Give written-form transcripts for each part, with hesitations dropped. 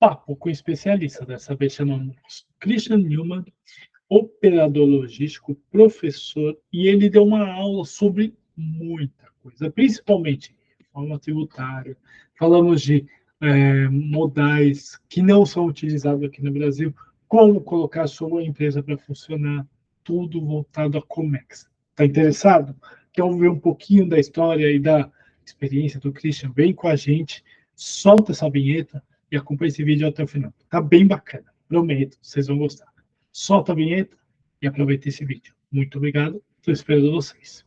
papo com especialista. Dessa vez chamamos Christian Newman, operador logístico, professor, e ele deu uma aula sobre muita coisa, principalmente reforma tributária. Falamos de modais que não são utilizados aqui no Brasil, como colocar a sua empresa para funcionar, tudo voltado a Comex. Está interessado? Quer ouvir um pouquinho da história e da experiência do Christian? Vem com a gente, solta essa vinheta e acompanha esse vídeo até o final. Tá bem bacana, prometo, vocês vão gostar. Solta a vinheta e aproveita esse vídeo. Muito obrigado, estou esperando vocês.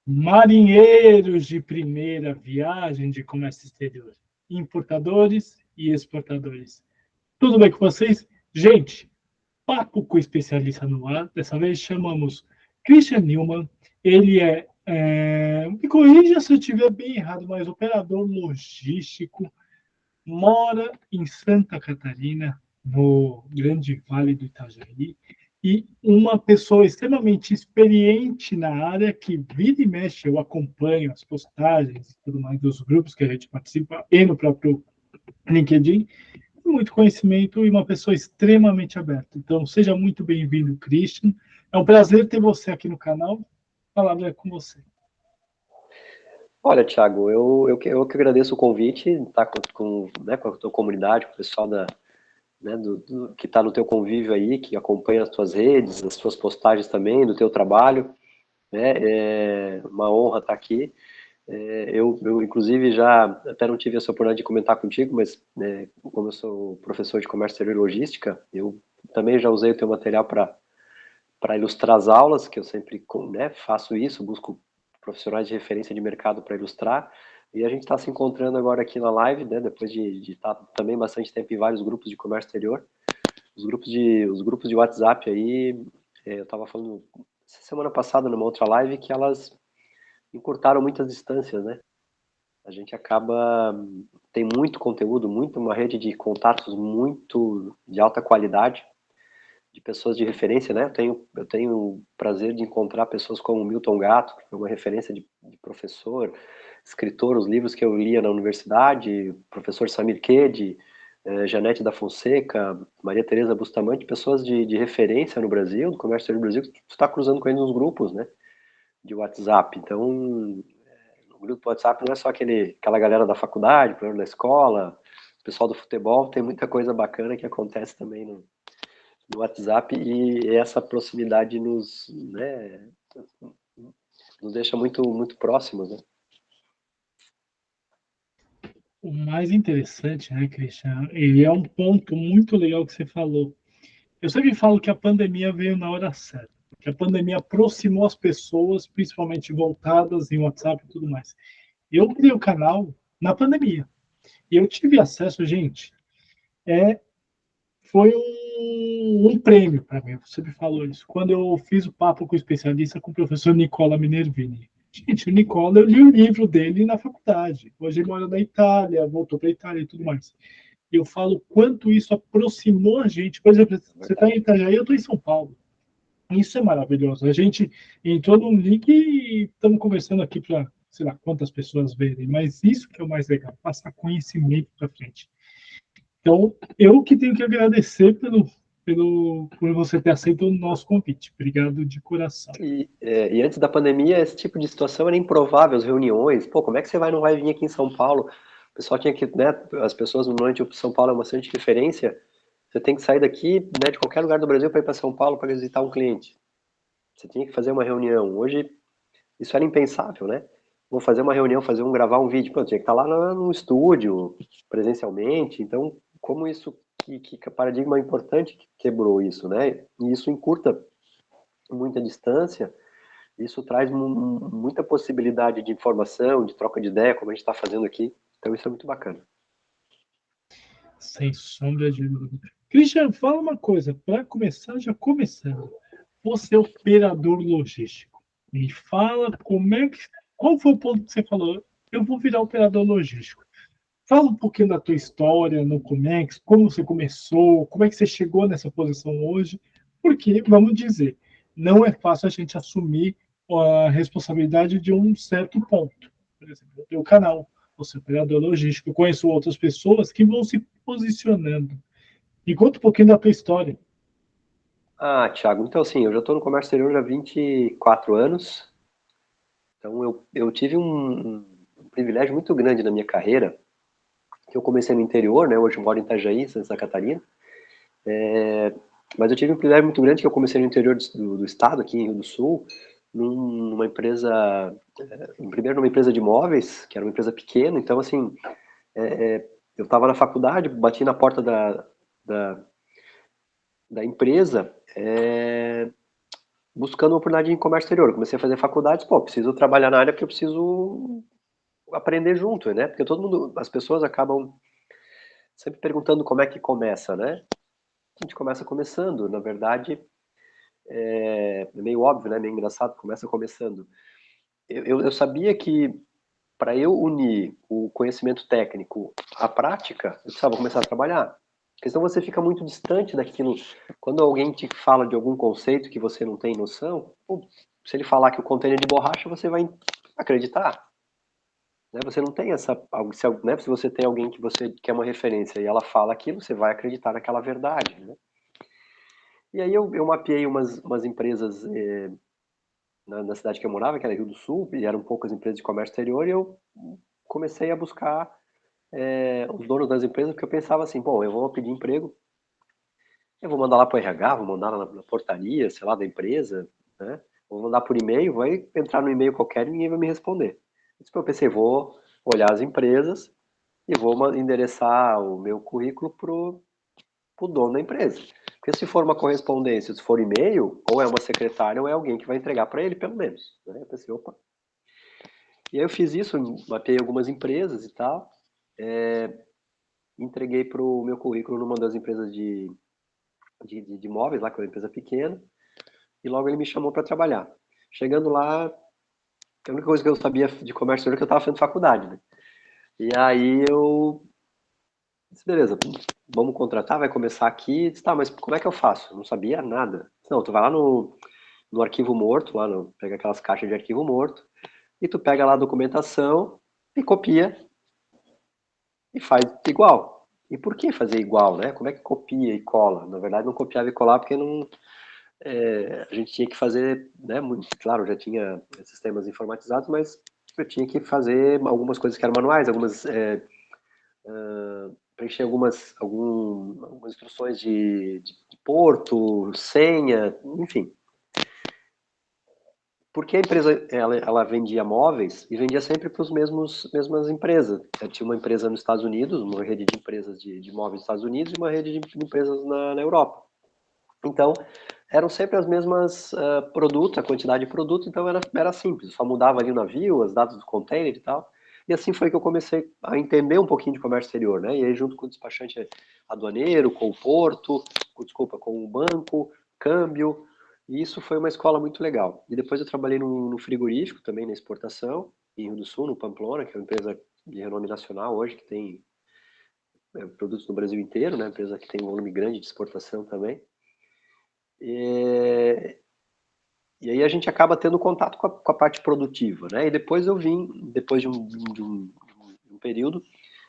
Marinheiros de primeira viagem de comércio exterior, importadores e exportadores. Tudo bem com vocês? Gente, papo com especialista no ar. Dessa vez chamamos Christian Newman. Ele me corrija se eu estiver bem errado, mas operador logístico, mora em Santa Catarina, no Grande Vale do Itajaí, e uma pessoa extremamente experiente na área, que vira e mexe, eu acompanho as postagens e tudo mais dos grupos que a gente participa, e no próprio LinkedIn, muito conhecimento e uma pessoa extremamente aberta. Então, seja muito bem-vindo, Christian. É um prazer ter você aqui no canal. A palavra é com você. Olha, Thiago, eu que agradeço o convite, estar com a tua comunidade, com o pessoal que está no teu convívio aí, que acompanha as tuas redes, as tuas postagens também, do teu trabalho. É uma honra estar aqui. Eu inclusive, já até não tive essa oportunidade de comentar contigo, mas como eu sou professor de comércio exterior e logística, eu também já usei o teu material para ilustrar as aulas, que eu sempre faço isso, busco profissionais de referência de mercado para ilustrar, e a gente está se encontrando agora aqui na live, depois de estar também bastante tempo em vários grupos de comércio exterior, os grupos de WhatsApp aí, eu estava falando semana passada numa outra live que elas encurtaram muitas distâncias, né? A gente tem muito conteúdo, uma rede de contatos muito de alta qualidade, de pessoas de referência, né? Eu tenho o prazer de encontrar pessoas como Milton Gatto, que foi uma referência de professor, escritor, os livros que eu lia na universidade, professor Samir Kedi, Janete da Fonseca, Maria Tereza Bustamante, pessoas de referência no Brasil, do comércio exterior do Brasil, que tu está cruzando com eles nos grupos, né? De WhatsApp. Então, no grupo do WhatsApp não é só aquela galera da faculdade, da escola, o pessoal do futebol, tem muita coisa bacana que acontece também no WhatsApp, e essa proximidade nos deixa muito, muito próximos, né? O mais interessante, né, Christian, ele é um ponto muito legal que você falou. Eu sempre falo que a pandemia veio na hora certa, que a pandemia aproximou as pessoas, principalmente voltadas em WhatsApp e tudo mais. Eu criei o canal na pandemia, e eu tive acesso, gente, foi um prêmio para mim, você me falou isso, quando eu fiz o papo com o especialista, com o professor Nicola Minervini. Gente, o Nicola, eu li o livro dele na faculdade. Hoje ele mora na Itália, voltou para a Itália e tudo mais. E eu falo quanto isso aproximou a gente. Por exemplo, você está em Itajaí, eu estou em São Paulo. Isso é maravilhoso. A gente entrou num link e estamos conversando aqui para, sei lá, quantas pessoas verem. Mas isso que é o mais legal, passar conhecimento para frente. Então, eu que tenho que agradecer por você ter aceito o nosso convite. Obrigado de coração. E antes da pandemia, esse tipo de situação era improvável, as reuniões. Pô, como é que você não vai vir aqui em São Paulo? O pessoal tinha que, as pessoas normalmente, São Paulo é uma bastante referência. Você tem que sair daqui, de qualquer lugar do Brasil para ir para São Paulo para visitar um cliente. Você tinha que fazer uma reunião. Hoje, isso era impensável, né? Vou fazer uma reunião, gravar um vídeo. Pô, eu tinha que estar lá no estúdio, presencialmente. Então, como isso, que paradigma importante que quebrou isso, né? E isso encurta muita distância, isso traz muita possibilidade de informação, de troca de ideia, como a gente está fazendo aqui. Então, isso é muito bacana. Sem sombra de dúvida. Christian, fala uma coisa, para começar, já começando. Você é operador logístico. Me fala qual foi o ponto que você falou? Eu vou virar operador logístico. Fala um pouquinho da tua história no Comex, como você começou, como é que você chegou nessa posição hoje, porque, vamos dizer, não é fácil a gente assumir a responsabilidade de um certo ponto. Por exemplo, o teu canal, você é operador logístico, eu conheço outras pessoas que vão se posicionando. Me conta um pouquinho da tua história. Ah, Thiago, então assim, eu já estou no comércio exterior há 24 anos, então eu tive um privilégio muito grande na minha carreira, que eu comecei no interior, né, hoje eu moro em Itajaí, Santa Catarina, mas eu tive um privilégio muito grande que eu comecei no interior do estado, aqui em Rio do Sul, numa empresa, primeiro numa empresa de imóveis, que era uma empresa pequena, então assim, eu estava na faculdade, bati na porta da, da empresa, buscando uma oportunidade em comércio exterior. Eu comecei a fazer faculdades, pô, preciso trabalhar na área porque eu preciso aprender junto, né? Porque todo mundo, as pessoas acabam sempre perguntando como é que começa, né? A gente começa começando, na verdade, é meio óbvio, né? Meio engraçado, começa começando. Eu sabia que para eu unir o conhecimento técnico à prática, eu precisava começar a trabalhar. Porque senão você fica muito distante daquilo. Quando alguém te fala de algum conceito que você não tem noção, pô, se ele falar que o container é de borracha, você vai acreditar. Né? Você não tem essa. Né? Se você tem alguém que você quer uma referência e ela fala aquilo, você vai acreditar naquela verdade. Né? E aí eu mapeei umas empresas na cidade que eu morava, que era Rio do Sul, e eram poucas empresas de comércio exterior, e eu comecei a buscar os donos das empresas, porque eu pensava assim, bom, eu vou pedir emprego, eu vou mandar lá para o RH, vou mandar lá na portaria, sei lá, da empresa, né? Vou mandar por e-mail, vai entrar no e-mail qualquer e ninguém vai me responder. Isso que eu pensei, vou olhar as empresas e vou endereçar o meu currículo pro dono da empresa. Porque se for uma correspondência, se for e-mail, ou é uma secretária ou é alguém que vai entregar para ele, pelo menos. Né? Eu pensei, opa. E aí eu fiz isso, mapeei algumas empresas e tal, entreguei para o meu currículo numa das empresas de imóveis, lá que é uma empresa pequena, e logo ele me chamou para trabalhar. Chegando lá, a única coisa que eu sabia de comércio era que eu estava fazendo faculdade, né? E aí eu disse, beleza, vamos contratar, vai começar aqui. Disse, tá, mas como é que eu faço? Eu não sabia nada. Disse, não, tu vai lá no arquivo morto, pega aquelas caixas de arquivo morto, e tu pega lá a documentação e copia e faz igual. E por que fazer igual, né? Como é que copia e cola? Na verdade, não copiava e colava porque não, a gente tinha que fazer, né? Muito, claro, já tinha sistemas informatizados, mas eu tinha que fazer algumas coisas que eram manuais, preencher algumas instruções de porto, senha, enfim. Porque a empresa ela vendia móveis e vendia sempre para os mesmas empresas. Tinha uma empresa nos Estados Unidos, uma rede de empresas de móveis nos Estados Unidos e uma rede de empresas na Europa. Então, eram sempre as mesmas produtos, a quantidade de produtos, então era simples, só mudava ali o navio, os dados do container e tal. E assim foi que eu comecei a entender um pouquinho de comércio exterior, né? E aí junto com o despachante aduaneiro, com o porto, com o banco, câmbio, e isso foi uma escola muito legal. E depois eu trabalhei no frigorífico também, na exportação, em Rio do Sul, no Pamplona, que é uma empresa de renome nacional hoje, que tem produtos no Brasil inteiro, né? Uma empresa que tem um volume grande de exportação também. E, e aí a gente acaba tendo contato com a parte produtiva, né? E depois eu vim, depois de um período,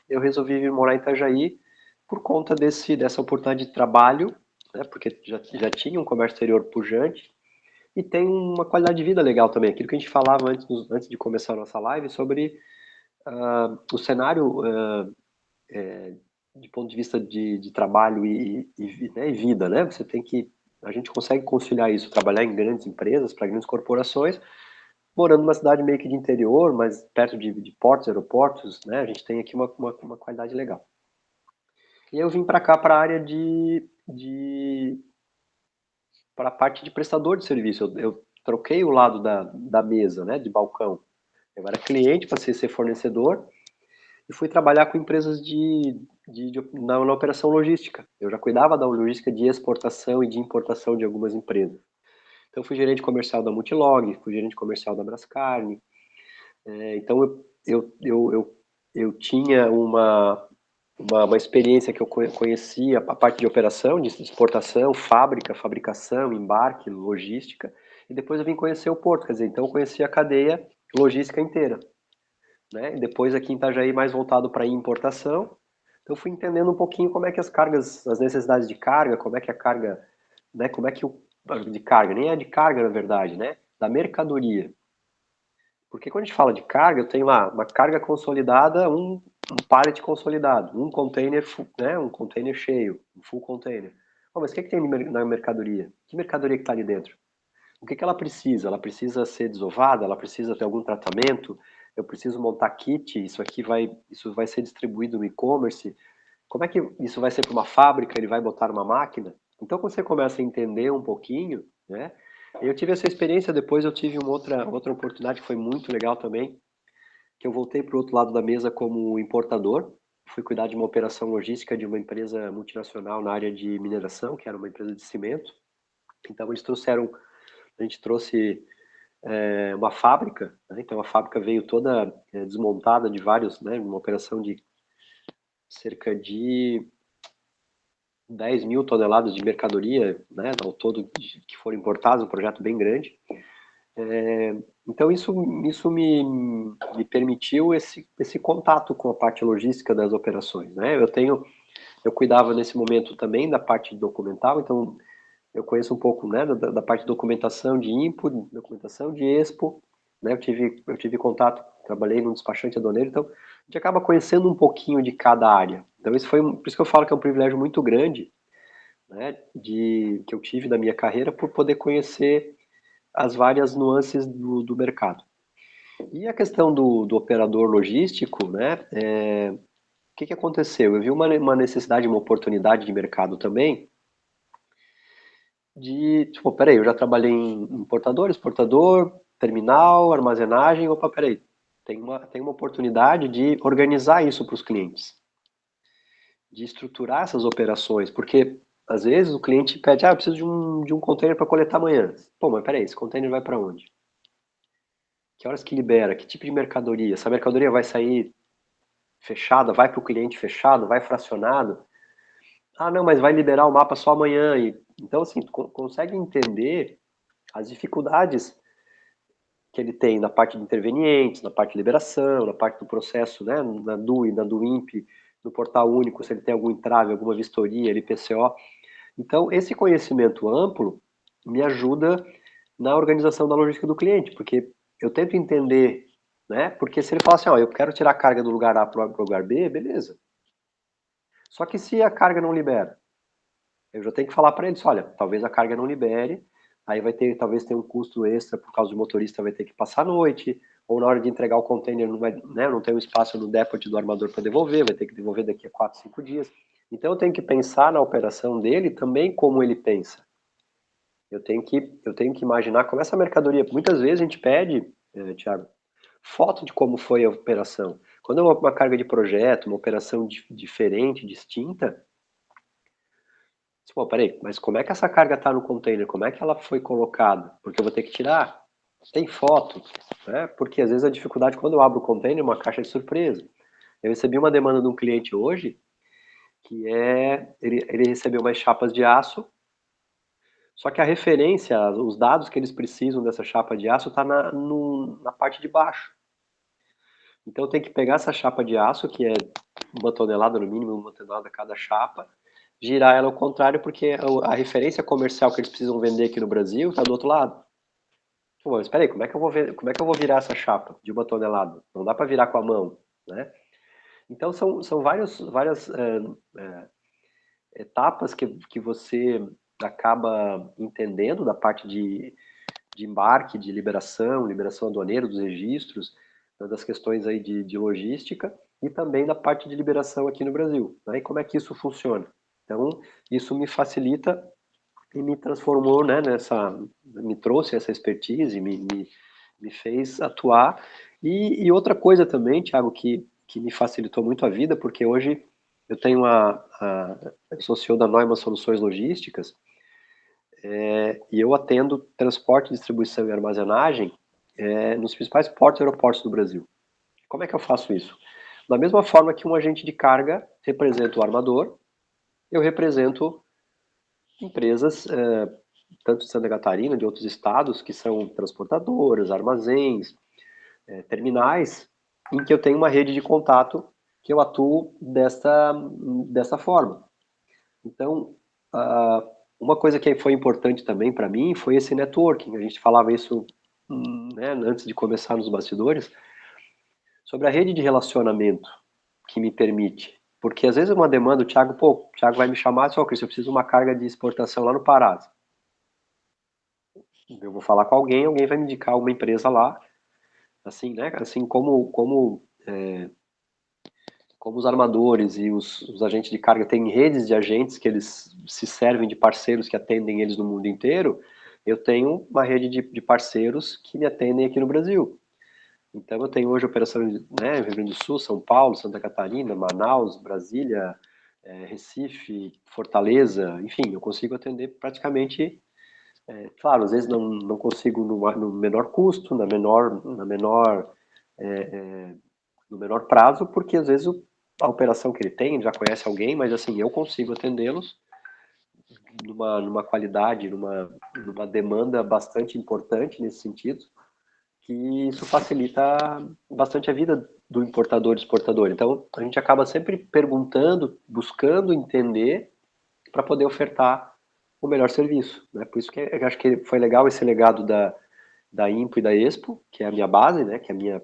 eu resolvi vir morar em Itajaí por conta dessa oportunidade de trabalho, né? Porque já tinha um comércio exterior pujante e tem uma qualidade de vida legal também. Aquilo que a gente falava antes de começar a nossa live sobre o cenário de ponto de vista de trabalho né, e vida, né? A gente consegue conciliar isso, trabalhar em grandes empresas, para grandes corporações, morando numa cidade meio que de interior, mas perto de portos, aeroportos, né? A gente tem aqui uma qualidade legal. E eu vim para cá, para a área para a parte de prestador de serviço. Eu troquei o lado da mesa, né? De balcão. Eu era cliente, passei a ser fornecedor, e fui trabalhar com empresas na operação logística. Eu já cuidava da logística de exportação e de importação de algumas empresas. Então, fui gerente comercial da Multilog, fui gerente comercial da Brascarne. Então, eu eu tinha uma experiência que eu conhecia a parte de operação, de exportação, fábrica, fabricação, embarque, logística, e depois eu vim conhecer o porto, quer dizer, então eu conheci a cadeia logística inteira, né? E depois aqui em Itajaí mais voltado para importação, então eu fui entendendo um pouquinho como é que as cargas, as necessidades de carga, como é que a carga, né, como é que o de carga, nem é de carga na verdade, né, da mercadoria. Porque quando a gente fala de carga, eu tenho lá uma carga consolidada, um pallet consolidado, um container, né, um container cheio, um full container. Oh, mas o que, é que tem na mercadoria? Que mercadoria que está ali dentro? O que, é que ela precisa? Ela precisa ser desovada? Ela precisa ter algum tratamento? Eu preciso montar kit? Isso vai ser distribuído no e-commerce? Como é que isso vai ser para uma fábrica? Ele vai botar uma máquina? Então, quando você começa a entender um pouquinho, né? Eu tive essa experiência, depois eu tive uma outra oportunidade que foi muito legal também, que eu voltei para o outro lado da mesa como importador, fui cuidar de uma operação logística de uma empresa multinacional na área de mineração, que era uma empresa de cimento. Então a gente trouxe uma fábrica, né? Então a fábrica veio toda desmontada de vários, né? Uma operação de cerca de 10 mil toneladas de mercadoria, né? Ao todo que foram importadas, um projeto bem grande. Então isso me permitiu esse contato com a parte logística das operações, né? Eu cuidava nesse momento também da parte documental, então eu conheço um pouco, né, da parte de documentação de input, documentação de expo, né? Eu tive contato, trabalhei num despachante aduaneiro, então a gente acaba conhecendo um pouquinho de cada área. Então por isso que eu falo que é um privilégio muito grande, né, que eu tive na minha carreira por poder conhecer as várias nuances do mercado. E a questão do operador logístico, né? O que aconteceu? Eu vi uma necessidade, uma oportunidade de mercado também, tipo, peraí, eu já trabalhei em importador, exportador, terminal, armazenagem, opa, peraí, tem uma oportunidade de organizar isso para os clientes, de estruturar essas operações, porque às vezes o cliente pede, eu preciso de um container para coletar amanhã. Pô, mas peraí, esse container vai para onde? Que horas que libera? Que tipo de mercadoria? Essa mercadoria vai sair fechada, vai para o cliente fechado, vai fracionado? Ah, não, mas vai liberar o mapa só amanhã. Então, assim, tu consegue entender as dificuldades que ele tem na parte de intervenientes, na parte de liberação, na parte do processo, né, na DUI, na DUIMP, no portal único, se ele tem algum entrave, alguma vistoria, LPCO. Então, esse conhecimento amplo me ajuda na organização da logística do cliente, porque eu tento entender, né? Porque se ele fala assim, ó, eu quero tirar a carga do lugar A para o lugar B, beleza. Só que se a carga não libera, eu já tenho que falar para eles, olha, talvez a carga não libere, aí talvez tenha um custo extra por causa do motorista vai ter que passar a noite, ou na hora de entregar o container não vai, né, não tem um espaço no depot do armador para devolver, vai ter que devolver daqui a 4, 5 dias. Então eu tenho que pensar na operação dele também como ele pensa. Eu tenho que imaginar como essa mercadoria. Muitas vezes a gente pede, Thiago, foto de como foi a operação. Quando é uma carga de projeto, uma operação diferente, distinta, pô, peraí, mas como é que essa carga está no container? Como é que ela foi colocada? Porque eu vou ter que tirar. Tem foto, né? Porque às vezes a dificuldade quando eu abro o container é uma caixa de surpresa. Eu recebi uma demanda de um cliente hoje ele recebeu umas chapas de aço. Só que a referência, os dados que eles precisam dessa chapa de aço está na parte de baixo. Então tem que pegar essa chapa de aço, que é 1 tonelada no mínimo, 1 tonelada cada chapa, girar ela ao contrário, porque a referência comercial que eles precisam vender aqui no Brasil está do outro lado. Pô, mas espera aí, como é que eu vou virar essa chapa de 1 tonelada? Não dá para virar com a mão, né? Então são várias etapas que você acaba entendendo da parte de embarque, de liberação aduaneira dos registros, né, das questões aí de logística e também da parte de liberação aqui no Brasil. Né? E como é que isso funciona? Então, isso me facilita e me transformou, né, me trouxe essa expertise, me fez atuar. E outra coisa também, Thiago, que me facilitou muito a vida, porque hoje eu tenho eu sou CEO da Neumann Soluções Logísticas, e eu atendo transporte, distribuição e armazenagem nos principais portos e aeroportos do Brasil. Como é que eu faço isso? Da mesma forma que um agente de carga representa o armador, eu represento empresas, tanto de Santa Catarina, de outros estados, que são transportadoras, armazéns, terminais, em que eu tenho uma rede de contato que eu atuo dessa forma. Então, uma coisa que foi importante também para mim foi esse networking. A gente falava isso, né, antes de começar nos bastidores, sobre a rede de relacionamento que me permite. Porque às vezes uma demanda, o Thiago vai me chamar, só Cris, eu preciso de uma carga de exportação lá no Pará. Eu vou falar com alguém vai me indicar uma empresa lá, assim, né? Assim como os armadores e os agentes de carga têm redes de agentes que eles se servem de parceiros que atendem eles no mundo inteiro, eu tenho uma rede de parceiros que me atendem aqui no Brasil. Então eu tenho hoje operações, né, Rio Grande do Sul, São Paulo, Santa Catarina, Manaus, Brasília, Recife, Fortaleza, enfim, eu consigo atender praticamente, claro, às vezes não consigo no menor custo, no menor prazo, porque às vezes a operação que ele tem, ele já conhece alguém, mas assim, eu consigo atendê-los numa qualidade, numa demanda bastante importante nesse sentido, que isso facilita bastante a vida do importador e exportador. Então, a gente acaba sempre perguntando, buscando entender para poder ofertar o melhor serviço, né? Por isso que eu acho que foi legal esse legado da Impo e da Expo, que é a minha base, né? Que é a minha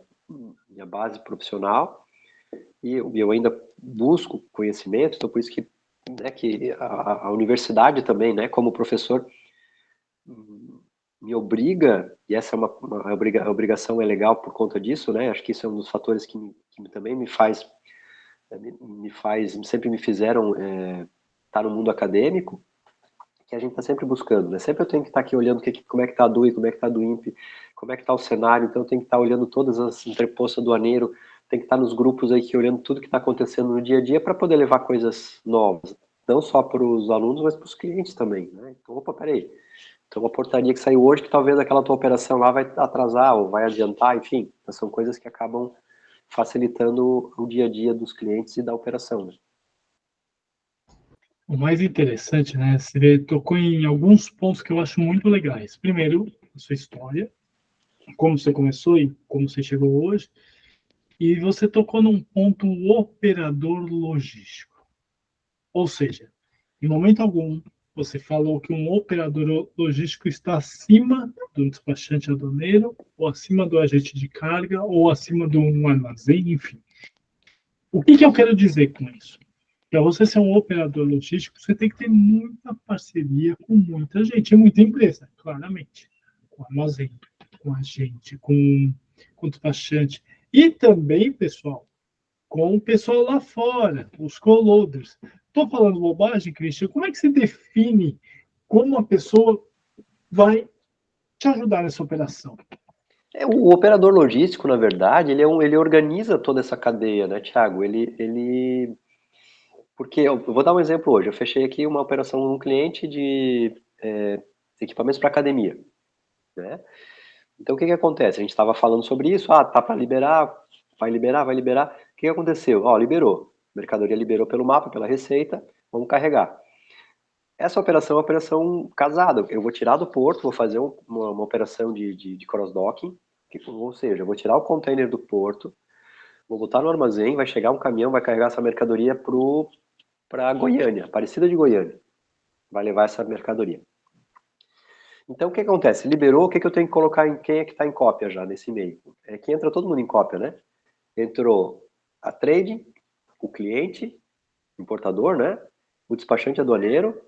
base profissional, e eu ainda busco conhecimento, então por isso que, né, que a universidade também, né, como professor, me obriga, e essa é a obrigação é legal por conta disso, né? Acho que isso é um dos fatores que também sempre me fizeram estar no mundo acadêmico, que a gente está sempre buscando, né? Sempre eu tenho que estar aqui olhando como é que está a DUI, como é que está a DUIMP, como é que está o cenário, então eu tenho que estar olhando todas as interpostas aduaneiro, tem que estar nos grupos aí que olhando tudo que está acontecendo no dia a dia para poder levar coisas novas, não só para os alunos, mas para os clientes também, né? Então, opa, peraí, então uma portaria que saiu hoje que talvez aquela tua operação lá vai atrasar ou vai adiantar, enfim, são coisas que acabam facilitando o dia a dia dos clientes e da operação, né? O mais interessante, né? Você tocou em alguns pontos que eu acho muito legais. Primeiro, a sua história, como você começou e como você chegou hoje. E você tocou num ponto operador logístico. Ou seja, em momento algum, você falou que um operador logístico está acima do despachante aduaneiro, ou acima do agente de carga, ou acima de um armazém, enfim. O que eu quero dizer com isso? Para você ser um operador logístico, você tem que ter muita parceria com muita gente, muita empresa, claramente. Com armazém, com agente, com despachante. E também, pessoal, com o pessoal lá fora, os co-loaders. Estou falando bobagem, Christian? Como é que você define como a pessoa vai te ajudar nessa operação? O operador logístico, na verdade, ele organiza toda essa cadeia, né, Thiago? Porque eu vou dar um exemplo hoje. Eu fechei aqui uma operação com um cliente de equipamentos para academia, né? Então, o que que acontece? A gente estava falando sobre isso. Ah, tá para liberar, vai liberar, vai liberar. O que que aconteceu? Ó, liberou. A mercadoria liberou pelo mapa, pela receita. Vamos carregar. Essa operação é uma operação casada. Eu vou tirar do porto, vou fazer uma operação de cross-docking, ou seja, eu vou tirar o container do porto, vou botar no armazém, vai chegar um caminhão, vai carregar essa mercadoria para Goiânia, Aparecida de Goiânia. Vai levar essa mercadoria. Então, o que acontece? Liberou, o que eu tenho que colocar em quem é que está em cópia já nesse e-mail? É que entra todo mundo em cópia, né? Entrou a trade, o cliente, o importador, né? O despachante aduaneiro,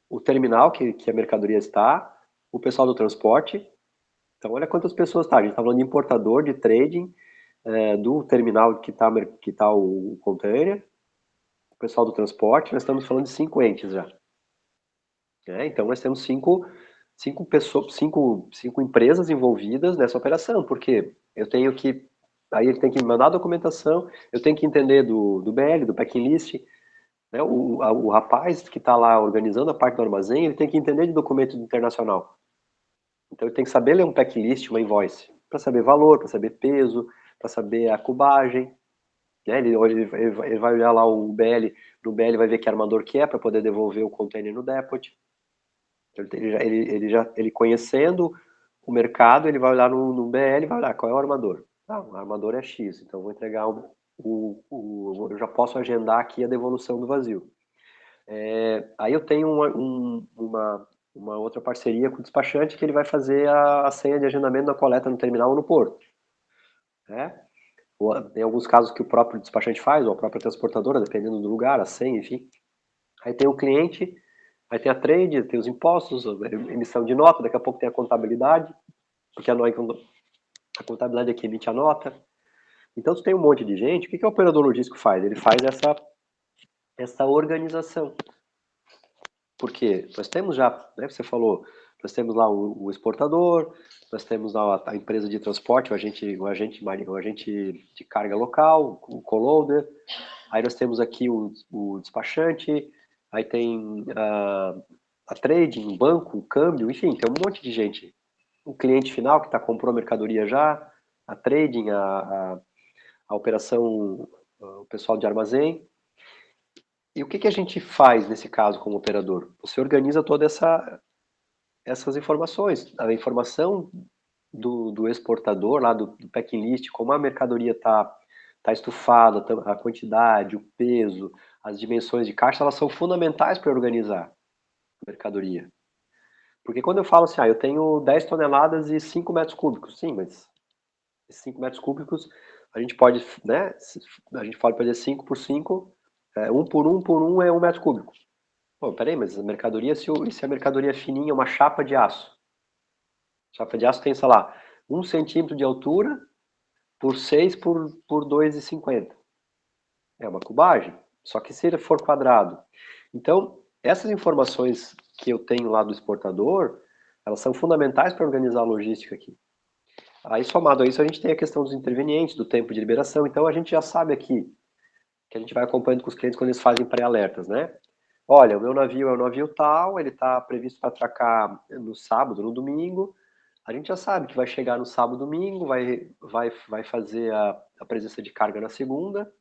o terminal que a mercadoria está, o pessoal do transporte. Então, olha quantas pessoas tá. A gente está falando de importador, de trading, do terminal que tá o container, o pessoal do transporte. Nós estamos falando de 5 entes já. Então, nós temos cinco pessoas, cinco empresas envolvidas nessa operação, porque eu tenho que, aí ele tem que me mandar a documentação, eu tenho que entender do BL, do packing list, né? O rapaz que está lá organizando a parte do armazém, ele tem que entender de documento internacional. Então ele tem que saber ler um packing list, uma invoice, para saber valor, para saber peso, para saber a cubagem. né? Ele vai olhar lá o BL, no BL vai ver que armador que é, para poder devolver o container no depot. Ele conhecendo o mercado, ele vai olhar no BL e vai olhar qual é o armador. Ah, o armador é X, então eu vou entregar eu já posso agendar aqui a devolução do vazio. Aí eu tenho uma outra parceria com o despachante que ele vai fazer a senha de agendamento na coleta no terminal ou no porto. Né? Tem alguns casos que o próprio despachante faz, ou a própria transportadora, dependendo do lugar, a senha, enfim. Aí tem o cliente, aí tem a trade, tem os impostos, a emissão de nota, daqui a pouco tem a contabilidade, porque a contabilidade é que emite a nota. Então, tu tem um monte de gente, o que o operador logístico faz? Ele faz essa organização. Porque nós temos já, né, você falou, nós temos lá o exportador, nós temos lá a empresa de transporte, o agente de carga local, o co-loader, aí nós temos aqui o despachante, aí tem a trading, o banco, o câmbio, enfim, tem um monte de gente. O cliente final que comprou a mercadoria já, a trading, a operação, o pessoal de armazém. E o que a gente faz nesse caso como operador? Você organiza todas essas informações. A informação do exportador, lá do packing list, como a mercadoria está estufada, a quantidade, o peso, as dimensões de caixa, elas são fundamentais para organizar a mercadoria. Porque quando eu falo assim, eu tenho 10 toneladas e 5 metros cúbicos, sim, mas esses 5 metros cúbicos, a gente pode, né, a gente pode fazer 5 por 5, 1 por 1 é 1 metro cúbico. Pô, peraí, mas a mercadoria, se a mercadoria é fininha, uma chapa de aço. Chapa de aço tem, sei lá, 1 centímetro de altura por 6 por 2,50. É uma cubagem, só que se ele for quadrado. Então, essas informações que eu tenho lá do exportador, elas são fundamentais para organizar a logística aqui. Aí, somado a isso, a gente tem a questão dos intervenientes, do tempo de liberação. Então, a gente já sabe aqui, que a gente vai acompanhando com os clientes quando eles fazem pré-alertas, né? Olha, o meu navio é o navio tal, ele está previsto para atracar no sábado, no domingo. A gente já sabe que vai chegar no sábado, domingo, vai fazer a presença de carga na segunda,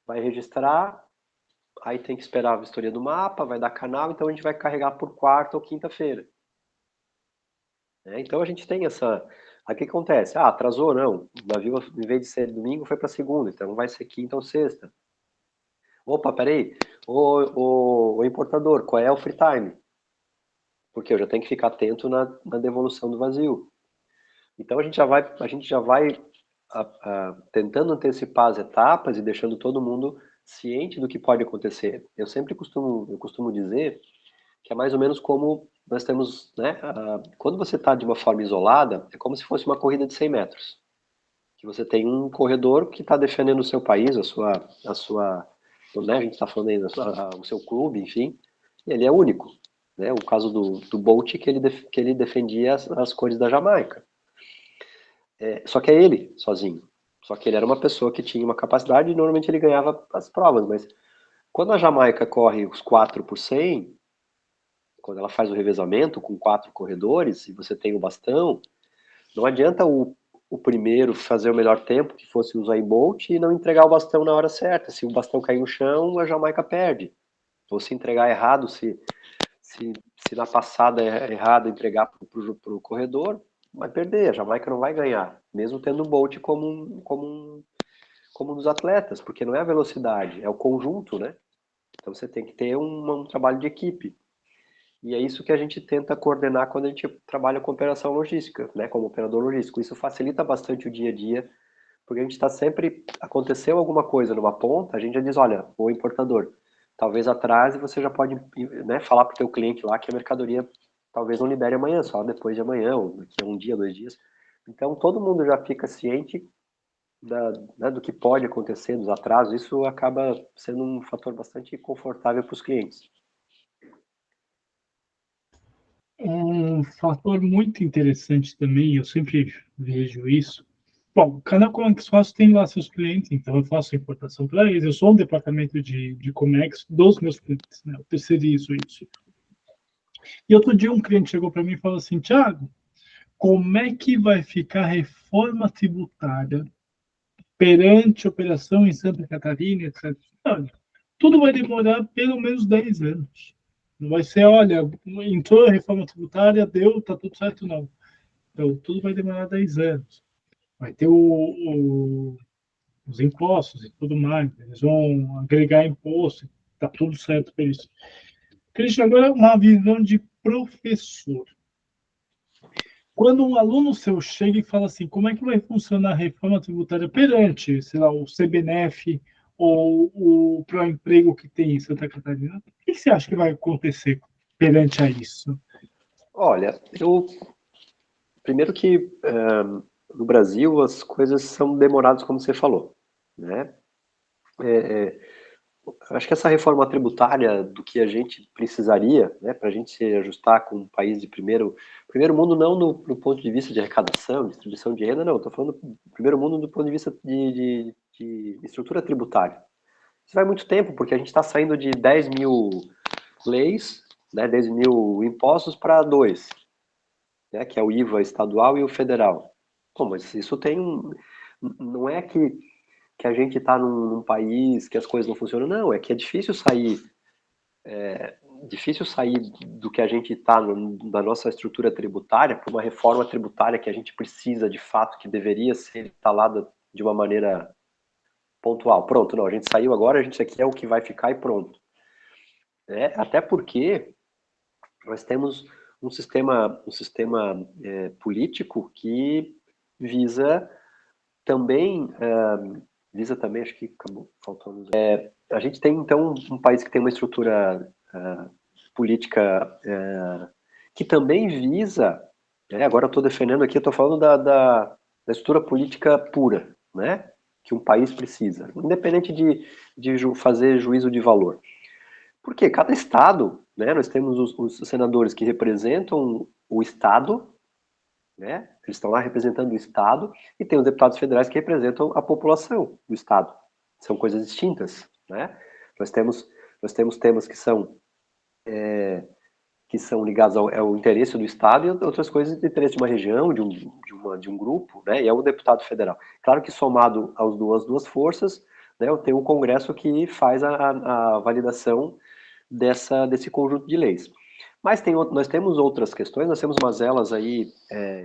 vai registrar, aí tem que esperar a vistoria do mapa, vai dar canal, então a gente vai carregar por quarta ou quinta-feira. Então a gente tem essa. Aí o que acontece? Atrasou, não. O navio, em vez de ser domingo, foi para segunda, então vai ser quinta ou sexta. Opa, peraí. O importador, qual é o free time? Porque eu já tenho que ficar atento na devolução do vazio. Então a gente já vai tentando antecipar as etapas e deixando todo mundo ciente do que pode acontecer. Eu costumo dizer que é mais ou menos como nós temos, né? Quando você está de uma forma isolada, é como se fosse uma corrida de 100 metros. Que você tem um corredor que está defendendo o seu país, né, a gente está falando aí o seu clube, enfim, e ele é único. Né? O caso do Bolt, que ele defendia as cores da Jamaica. Só que é ele, sozinho. Só que ele era uma pessoa que tinha uma capacidade e normalmente ele ganhava as provas, mas quando a Jamaica corre os 4 por 100, quando ela faz o revezamento com 4 corredores e você tem o bastão, não adianta o primeiro fazer o melhor tempo, que fosse o Usain Bolt, e não entregar o bastão na hora certa. Se o bastão cair no chão, a Jamaica perde. Ou se entregar errado, se na passada errada entregar para o corredor, vai perder. A Jamaica não vai ganhar, mesmo tendo o Bolt como um dos atletas, porque não é a velocidade, é o conjunto, né? Então você tem que ter um trabalho de equipe. E é isso que a gente tenta coordenar quando a gente trabalha com operação logística, né, como operador logístico. Isso facilita bastante o dia a dia, porque a gente está sempre, aconteceu alguma coisa numa ponta, a gente já diz, olha, o importador, talvez atrase, você já pode, né, falar para o teu cliente lá que a mercadoria talvez não libere amanhã, só depois de amanhã, ou daqui a um dia, 2 dias. Então todo mundo já fica ciente né, do que pode acontecer, dos atrasos. Isso acaba sendo um fator bastante confortável para os clientes. Um fator muito interessante também, eu sempre vejo isso. Bom, cada Comex Fácil tem lá seus clientes, então eu faço importação para eles. Eu sou um departamento de Comex dos meus clientes, né? Eu terceirizo isso. E outro dia um cliente chegou para mim e falou assim: Thiago, como é que vai ficar a reforma tributária perante operação em Santa Catarina, etc. Olha, tudo vai demorar pelo menos 10 anos. Não vai ser, olha, entrou a reforma tributária, deu, tá tudo certo, não. Então, tudo vai demorar 10 anos. Vai ter os impostos e tudo mais, eles vão agregar imposto, tá tudo certo para isso. Cristian, agora uma visão de professor. Quando um aluno seu chega e fala assim, como é que vai funcionar a reforma tributária perante, sei lá, o CBNF ou o Proemprego que tem em Santa Catarina, o que você acha que vai acontecer perante a isso? Olha, primeiro que no Brasil as coisas são demoradas, como você falou, né? Acho que essa reforma tributária do que a gente precisaria, né, para a gente se ajustar com um país de primeiro mundo, não no ponto de vista de arrecadação, distribuição de renda, não, estou falando do primeiro mundo do ponto de vista de estrutura tributária. Isso vai muito tempo, porque a gente está saindo de 10 mil leis, né, 10 mil impostos para dois, né, que é o IVA estadual e o federal. Pô, mas isso tem um... Não é que a gente está num país que as coisas não funcionam, não, é que é difícil sair do que a gente está na nossa estrutura tributária para uma reforma tributária que a gente precisa de fato, que deveria ser instalada de uma maneira pontual. Pronto, não, a gente saiu agora, a gente aqui é o que vai ficar e pronto. Até porque nós temos um sistema político que visa também, acho que acabou faltando. A gente tem então um país que tem uma estrutura política que também visa, agora eu estou defendendo aqui, eu estou falando da estrutura política pura, né? Que um país precisa, independente de fazer juízo de valor. Porque cada estado, né, nós temos os senadores que representam o estado, né, eles estão lá representando o estado, e tem os deputados federais que representam a população do estado. São coisas distintas, né? Nós temos temas que são ligados ao interesse do Estado e outras coisas de interesse de uma região, de um grupo, né? E é o deputado federal. Claro que somado às duas forças, né, eu tenho um Congresso que faz a validação desse conjunto de leis. Mas nós temos outras questões, nós temos mazelas aí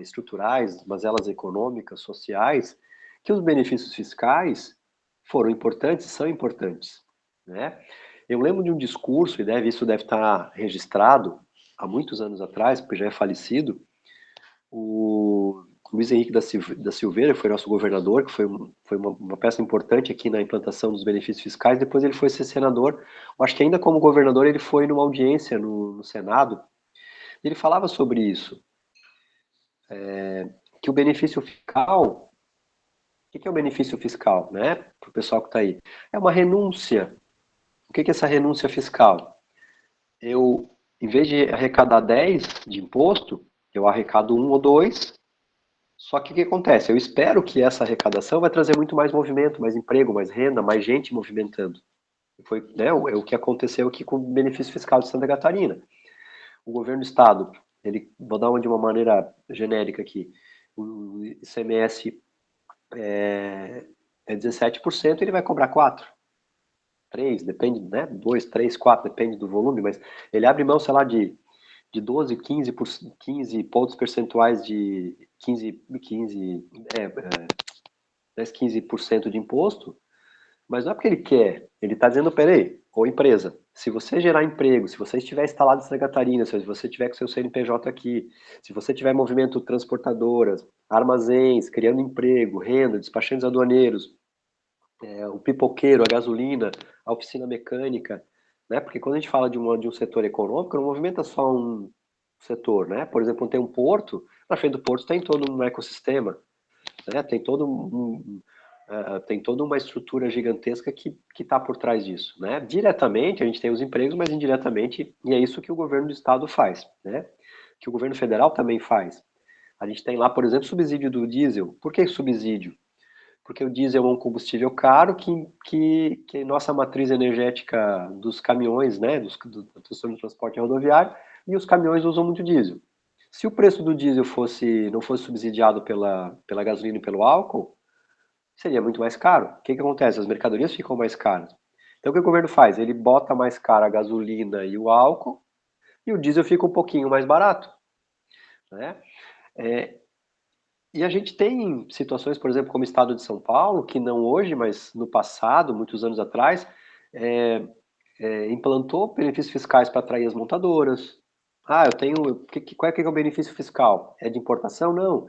estruturais, mazelas econômicas, sociais, que os benefícios fiscais foram importantes, são importantes, né? Eu lembro de um discurso, e isso deve estar registrado, há muitos anos atrás, porque já é falecido, o Luiz Henrique da Silveira foi nosso governador, que foi uma peça importante aqui na implantação dos benefícios fiscais. Depois ele foi ser senador. Eu acho que ainda como governador ele foi numa audiência no Senado. Ele falava sobre isso, que o benefício fiscal, o que é o benefício fiscal, né? Para o pessoal que está aí, é uma renúncia. O que é essa renúncia fiscal? Eu, em vez de arrecadar 10 de imposto, eu arrecado 1 ou 2. Só que o que acontece? Eu espero que essa arrecadação vai trazer muito mais movimento, mais emprego, mais renda, mais gente movimentando. Foi, né, o que aconteceu aqui com o benefício fiscal de Santa Catarina. O governo do estado, vou dar de uma maneira genérica aqui, o ICMS é 17%, ele vai cobrar 4%. 3, depende, né? 2, 3, 4, depende do volume, mas ele abre mão, sei lá, de 12, 15 pontos percentuais de 15% de imposto, mas não é porque ele quer, ele está dizendo, peraí, ô empresa, se você gerar emprego, se você estiver instalado em Santa Catarina, se você tiver com seu CNPJ aqui, se você tiver movimento transportadoras, armazéns, criando emprego, renda, despachantes aduaneiros, o pipoqueiro, a gasolina, a oficina mecânica, né? Porque quando a gente fala de um setor econômico, não movimenta só um setor, né? Por exemplo, tem um porto, na frente do porto tem todo um ecossistema, né? Tem toda uma estrutura gigantesca que está por trás disso, né? Diretamente a gente tem os empregos, mas indiretamente, e é isso que o governo do estado faz, né? Que o governo federal também faz. A gente tem lá, por exemplo, subsídio do diesel. Por que subsídio? Porque o diesel é um combustível caro que nossa matriz energética dos caminhões, né, do transporte rodoviário, e os caminhões usam muito diesel. Se o preço do diesel não fosse subsidiado pela gasolina e pelo álcool, seria muito mais caro. O que acontece? As mercadorias ficam mais caras. Então, o que o governo faz? Ele bota mais caro a gasolina e o álcool, e o diesel fica um pouquinho mais barato, né? É, e a gente tem situações, por exemplo, como o estado de São Paulo, que não hoje, mas no passado, muitos anos atrás, é, implantou benefícios fiscais para atrair as montadoras. Ah, eu tenho. Qual é o benefício fiscal? É de importação? Não.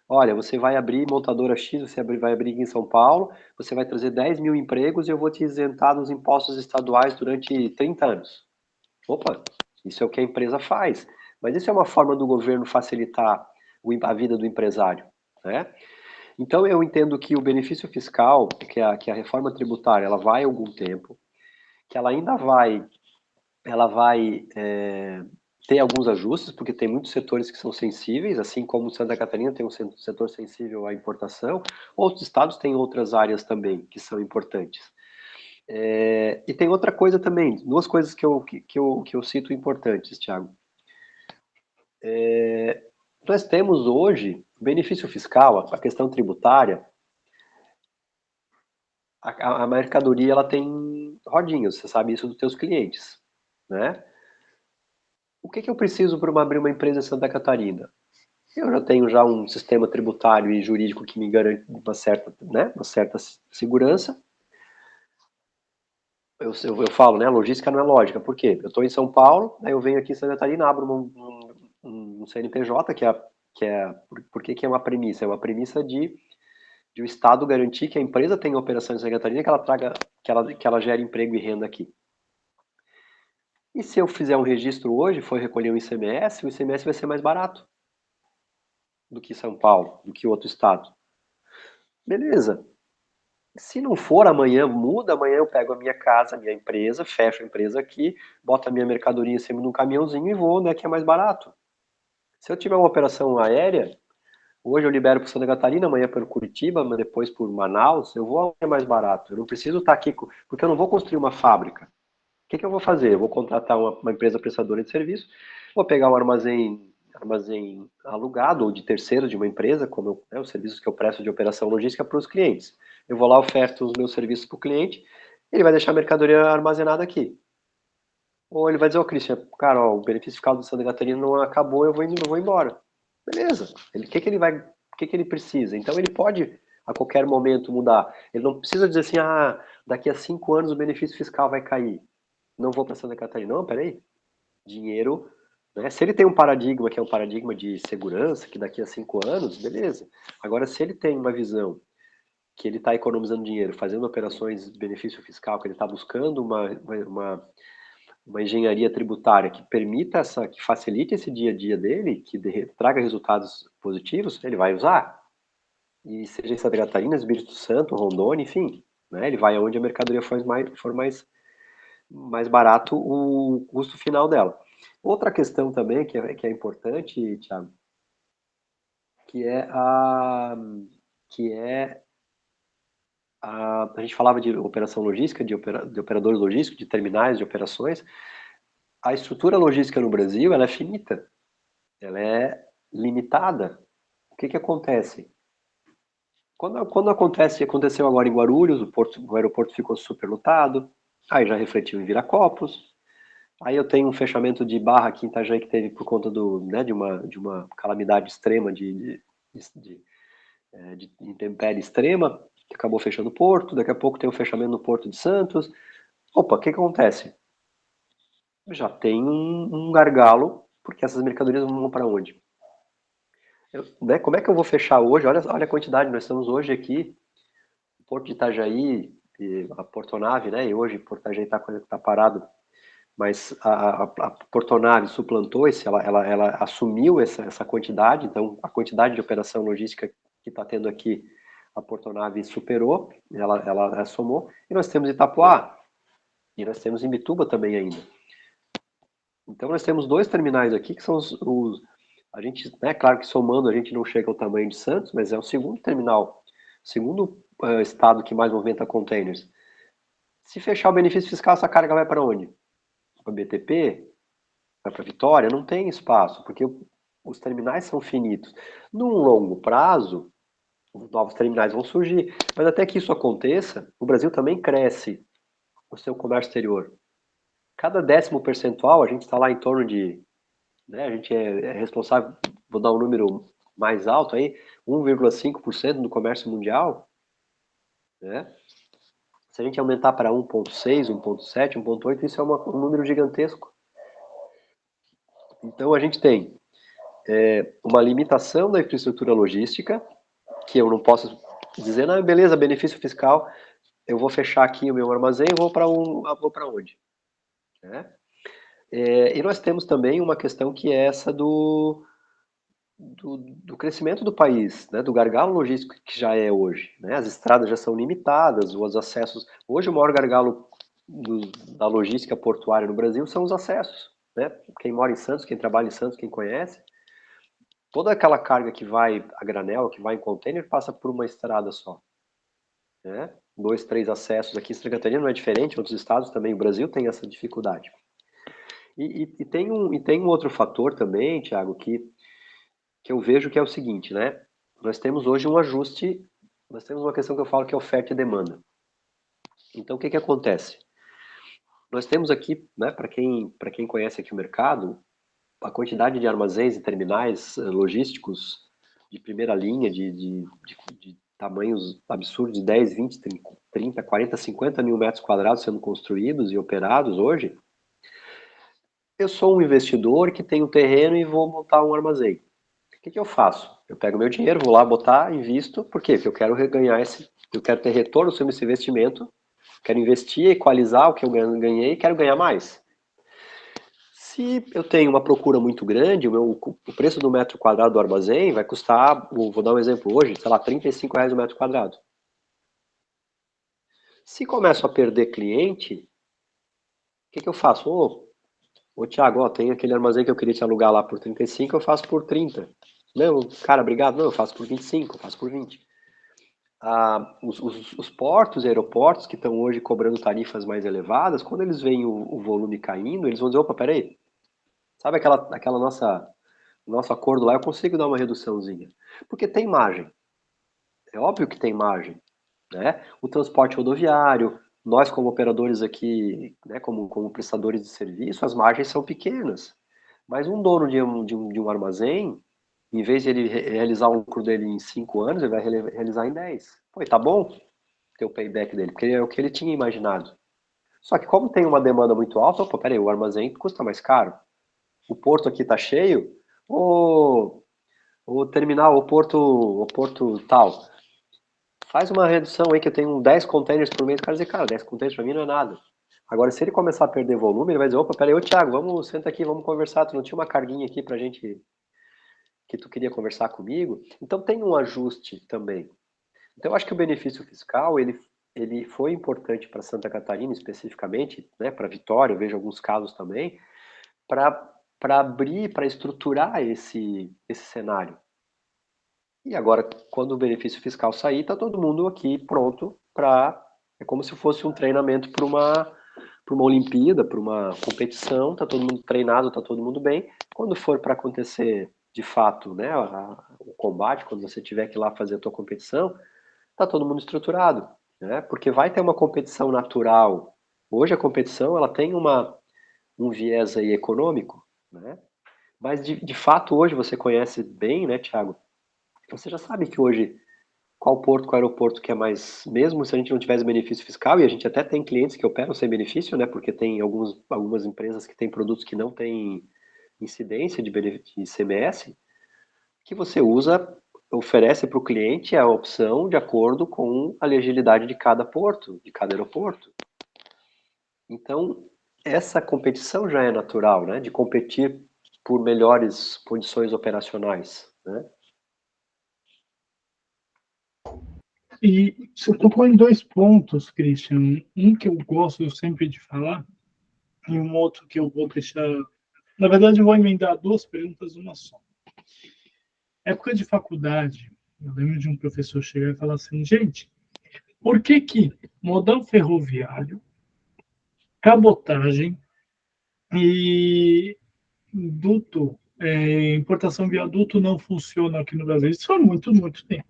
Olha, você vai abrir montadora X, vai abrir aqui em São Paulo, você vai trazer 10 mil empregos e eu vou te isentar dos impostos estaduais durante 30 anos. Opa, isso é o que a empresa faz. Mas isso é uma forma do governo facilitar a vida do empresário, né? Então eu entendo que o benefício fiscal, que a reforma tributária, ela vai algum tempo, que ela vai ter alguns ajustes, porque tem muitos setores que são sensíveis, assim como Santa Catarina tem um setor sensível à importação, outros estados têm outras áreas também que são importantes. E tem outra coisa também, duas coisas que eu cito importantes, Thiago. Nós temos hoje benefício fiscal, a questão tributária, a mercadoria ela tem rodinhas, você sabe isso dos teus clientes, né? O que eu preciso para abrir uma empresa em Santa Catarina? Eu já tenho já um sistema tributário e jurídico que me garante uma certa segurança. Eu falo, né? A logística não é lógica. Por quê? Eu estou em São Paulo, aí eu venho aqui em Santa Catarina, abro um CNPJ, por que é uma premissa? É uma premissa de o Estado garantir que a empresa tenha operação em Santa Catarina, que ela gere emprego e renda aqui. E se eu fizer um registro hoje, for recolher o ICMS vai ser mais barato do que São Paulo, do que outro estado. Beleza. Se não for amanhã, muda, amanhã eu pego a minha casa, a minha empresa, fecho a empresa aqui, boto a minha mercadoria em cima de um caminhãozinho e vou onde é que é mais barato. Se eu tiver uma operação aérea, hoje eu libero por Santa Catarina, amanhã por Curitiba, depois por Manaus, eu vou onde é mais barato. Eu não preciso estar aqui, porque eu não vou construir uma fábrica. O que eu vou fazer? Eu vou contratar uma empresa prestadora de serviço, vou pegar um armazém alugado ou de terceiro de uma empresa, como os serviços que eu presto de operação logística para os clientes. Eu vou lá, oferto os meus serviços para o cliente, ele vai deixar a mercadoria armazenada aqui. Ou ele vai dizer, Christian, cara, o benefício fiscal do Santa Catarina não acabou, eu vou embora. Beleza. O que ele precisa? Então ele pode a qualquer momento mudar. Ele não precisa dizer assim, daqui a 5 anos o benefício fiscal vai cair. Não vou para Santa Catarina. Não, peraí. Dinheiro, né? Se ele tem um paradigma que é um paradigma de segurança, que daqui a 5 anos, beleza. Agora, se ele tem uma visão que ele está economizando dinheiro, fazendo operações de benefício fiscal, que ele está buscando uma engenharia tributária que permita que facilite esse dia a dia dele, que traga resultados positivos, ele vai usar. E seja em Santa Catarina, Espírito Santo, Rondônia, enfim, né? Ele vai aonde a mercadoria for mais barato o custo final dela. Outra questão também que é importante, Thiago, que é que é a gente falava de operação logística, de operadores logísticos, de terminais, de operações. A estrutura logística no Brasil, ela é finita, ela é limitada. O que acontece? Quando aconteceu agora em Guarulhos, o aeroporto ficou superlotado, aí já refletiu em Viracopos. Aí eu tenho um fechamento de barra aqui em Itajaí que teve por conta de uma calamidade extrema de intempérie extrema, que acabou fechando o porto. Daqui a pouco tem um fechamento no Porto de Santos. Opa, o que acontece? Já tem um gargalo, porque essas mercadorias vão para onde? Né, como é que eu vou fechar hoje? Olha a quantidade, nós estamos hoje aqui, Porto de Itajaí, a Portonave, né? E hoje Porto de Itajaí está parado, mas a Portonave suplantou ela assumiu essa quantidade, então a quantidade de operação logística que está tendo aqui, a Portonave superou, ela somou, e nós temos Itapuá, e nós temos Imbituba também ainda. Então nós temos 2 terminais aqui que são a gente, né, claro que somando a gente não chega ao tamanho de Santos, mas é o segundo terminal, segundo estado que mais movimenta containers. Se fechar o benefício fiscal, essa carga vai para onde? Para BTP? Vai para Vitória? Não tem espaço, porque os terminais são finitos. Num longo prazo, novos terminais vão surgir. Mas até que isso aconteça, o Brasil também cresce o seu comércio exterior. Cada 10º percentual, a gente está lá em torno de, né, a gente é responsável, vou dar um número mais alto aí, 1,5% do comércio mundial, né? Se a gente aumentar para 1,6, 1,7, 1,8, isso é um número gigantesco. Então a gente tem uma limitação da infraestrutura logística, que eu não posso dizer, não, beleza, benefício fiscal, eu vou fechar aqui o meu armazém e vou para onde? Né? E nós temos também uma questão que é essa do crescimento do país, né? Do gargalo logístico que já é hoje. Né? As estradas já são limitadas, os acessos. Hoje o maior gargalo da logística portuária no Brasil são os acessos. Né? Quem mora em Santos, quem trabalha em Santos, quem conhece, toda aquela carga que vai a granel, que vai em container, passa por uma estrada só. Né? 2, 3 acessos aqui. Santa Catarina não é diferente, outros estados também, o Brasil tem essa dificuldade. E tem um outro fator também, Thiago, que eu vejo que é o seguinte, né? Nós temos hoje um ajuste, nós temos uma questão que eu falo que é oferta e demanda. Então, o que acontece? Nós temos aqui, né, para quem conhece aqui o mercado, a quantidade de armazéns e terminais logísticos de primeira linha, de tamanhos absurdos, de 10, 20, 30, 40, 50 mil metros quadrados sendo construídos e operados hoje. Eu sou um investidor que tem um terreno e vou montar um armazém. O que eu faço? Eu pego meu dinheiro, vou lá botar, invisto. Por quê? Porque eu quero ganhar eu quero ter retorno sobre esse investimento, quero investir, equalizar o que eu ganhei e quero ganhar mais. Se eu tenho uma procura muito grande, o preço do metro quadrado do armazém vai custar, vou dar um exemplo hoje, sei lá, R$ 35 o metro quadrado. Se começo a perder cliente, o que eu faço? Ô Thiago, ó, tem aquele armazém que eu queria te alugar lá por 35, eu faço por 30. Não, cara, obrigado. Não, eu faço por 25, eu faço por 20. Os portos e aeroportos que estão hoje cobrando tarifas mais elevadas, quando eles veem o volume caindo, eles vão dizer, opa, peraí, sabe aquela nosso acordo lá, eu consigo dar uma reduçãozinha. Porque tem margem. É óbvio que tem margem. Né? O transporte rodoviário, nós como operadores aqui, né, como prestadores de serviço, as margens são pequenas. Mas um dono de um armazém, em vez de ele realizar o lucro dele em 5 anos, ele vai realizar em 10. Pô, tá bom ter o payback dele, porque é o que ele tinha imaginado. Só que como tem uma demanda muito alta, opa, peraí, o armazém custa mais caro. O porto aqui tá cheio, o terminal, o porto tal, faz uma redução aí que eu tenho 10 containers por mês. O cara diz, cara, 10 containers pra mim não é nada. Agora, se ele começar a perder volume, ele vai dizer, opa, peraí, ô Thiago, senta aqui, vamos conversar. Tu não tinha uma carguinha aqui pra gente que tu queria conversar comigo? Então tem um ajuste também. Então eu acho que o benefício fiscal, ele foi importante para Santa Catarina especificamente, né, para Vitória, eu vejo alguns casos também, para abrir, para estruturar esse cenário. E agora, quando o benefício fiscal sair, está todo mundo aqui pronto para. É como se fosse um treinamento para uma Olimpíada, para uma competição, está todo mundo treinado, está todo mundo bem. Quando for para acontecer de fato, né, o combate, quando você tiver que ir lá fazer a tua competição, está todo mundo estruturado, né? Porque vai ter uma competição natural. Hoje a competição ela tem um viés aí econômico, né? Mas de fato hoje você conhece bem, né, Thiago? Você já sabe que hoje qual aeroporto que é mais, mesmo se a gente não tivesse benefício fiscal, e a gente até tem clientes que operam sem benefício, né? Porque tem algumas empresas que têm produtos que não têm incidência de ICMS, que você oferece para o cliente a opção de acordo com a legibilidade de cada porto, de cada aeroporto. Então, essa competição já é natural, né? De competir por melhores condições operacionais, né? E você tocou em dois pontos, Christian. Um que eu gosto sempre de falar, e um outro que eu vou deixar. Na verdade, eu vou emendar duas perguntas numa só. Época de faculdade, eu lembro de um professor chegar e falar assim: gente, por que modal ferroviário, cabotagem e importação via duto não funciona aqui no Brasil? Isso há muito, muito tempo.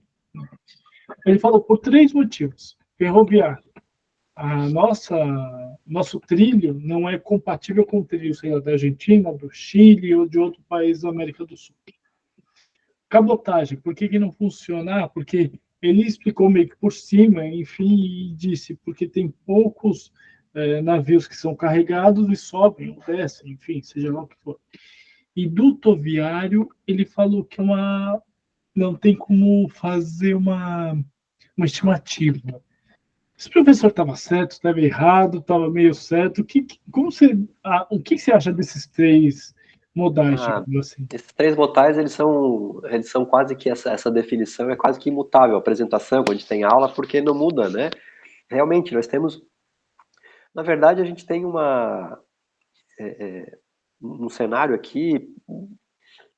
Ele falou por três motivos. Ferroviário. Nosso trilho não é compatível com o trilho, sei lá, da Argentina, do Chile ou de outro país da América do Sul. Cabotagem, por que não funciona? Porque ele explicou meio que por cima, enfim, e disse, porque tem poucos navios que são carregados e sobem ou descem, enfim, seja lá o que for. E dutoviário, ele falou que não tem como fazer uma estimativa. Esse professor estava certo, estava errado, estava meio certo. O que você acha desses três modais, Ah, digamos assim? esses três botais, eles são quase que essa definição é quase que imutável. A apresentação, quando a gente tem aula, porque não muda, né? Realmente, nós temos, na verdade, a gente tem um cenário aqui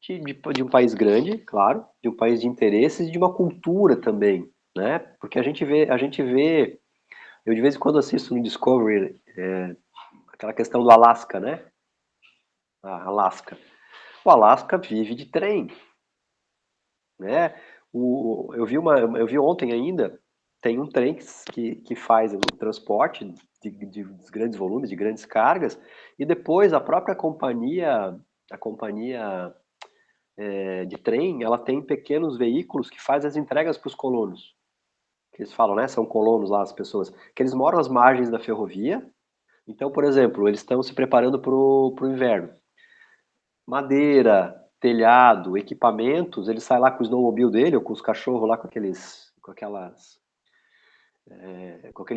de um país grande, claro, de um país de interesses e de uma cultura também, né? Porque a gente vê, eu de vez em quando assisto no Discovery, aquela questão do Alasca, né? A Alasca. O Alasca vive de trem, né? Eu vi ontem ainda, tem um trem que faz o transporte de grandes volumes, de grandes cargas, e depois a companhia de trem, ela tem pequenos veículos que fazem as entregas para os colonos. Que eles falam, né? São colonos lá, as pessoas, que eles moram às margens da ferrovia. Então, por exemplo, eles estão se preparando para o inverno. Madeira, telhado, equipamentos, ele sai lá com o snowmobile dele, ou com os cachorros lá com aqueles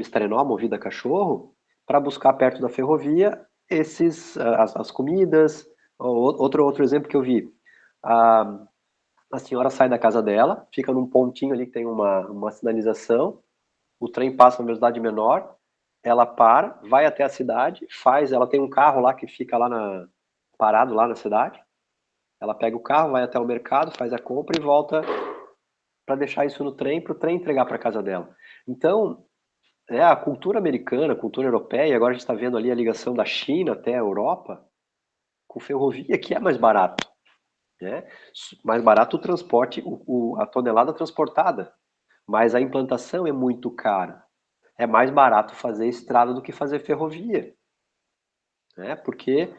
trenó movido a cachorro, para buscar perto da ferrovia as comidas. Outro exemplo que eu vi, a, a senhora sai da casa dela, fica num pontinho ali que tem uma sinalização, o trem passa a uma velocidade menor, ela para, vai até a cidade, ela tem um carro lá que fica parado lá na cidade, ela pega o carro, vai até o mercado, faz a compra e volta para deixar isso no trem, para o trem entregar para casa dela. Então, a cultura americana, a cultura europeia, agora a gente está vendo ali a ligação da China até a Europa, com ferrovia, que é mais barato. Né? Mais barato o transporte, a tonelada transportada, mas a implantação é muito cara. É mais barato fazer estrada do que fazer ferrovia. Né? Porque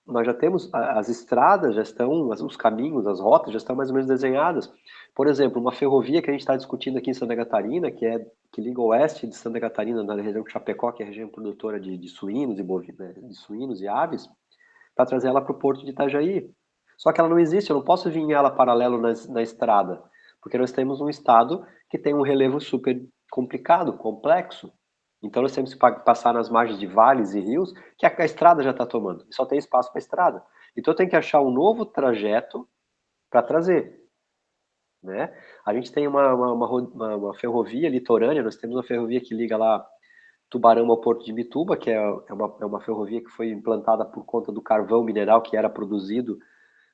nós já temos, as estradas já estão, os caminhos, as rotas já estão mais ou menos desenhadas. Por exemplo, uma ferrovia que a gente está discutindo aqui em Santa Catarina, que liga o oeste de Santa Catarina, na região de Chapecó, que é a região produtora de suínos e né, de suínos e aves, para trazer ela para o porto de Itajaí. Só que ela não existe, eu não posso vir ela paralelo na estrada, porque nós temos um estado que tem um relevo super complicado, complexo. Então nós temos que passar nas margens de vales e rios que a estrada já está tomando. E só tem espaço para a estrada. Então tem que achar um novo trajeto para trazer. Né? A gente tem uma ferrovia litorânea, nós temos uma ferrovia que liga lá Tubarão ao Porto de Mituba, que é uma ferrovia que foi implantada por conta do carvão mineral que era produzido,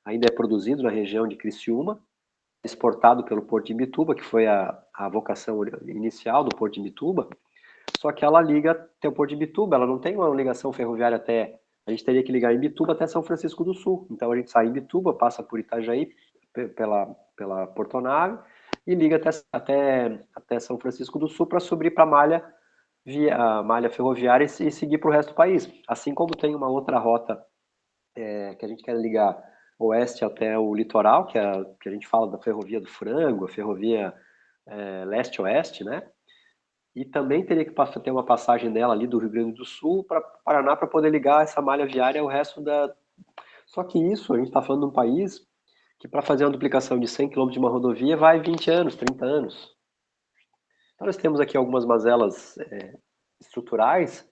ainda é produzido na região de Criciúma, exportado pelo Porto de Mituba, que foi a vocação inicial do Porto de Mituba. Só que ela liga até o Porto de Bituba, ela não tem uma ligação ferroviária até. A gente teria que ligar em Bituba até São Francisco do Sul. Então a gente sai em Bituba, passa por Itajaí, pela Portonave, e liga até São Francisco do Sul para subir para a malha ferroviária e seguir para o resto do país. Assim como tem uma outra rota que a gente quer ligar oeste até o litoral, que a gente fala da ferrovia do Frango, a ferrovia leste-oeste, né? E também teria que ter uma passagem dela ali do Rio Grande do Sul para Paraná para poder ligar essa malha viária ao resto da. Só que isso, a gente está falando de um país que para fazer uma duplicação de 100 quilômetros de uma rodovia vai 20 anos, 30 anos. Então nós temos aqui algumas mazelas estruturais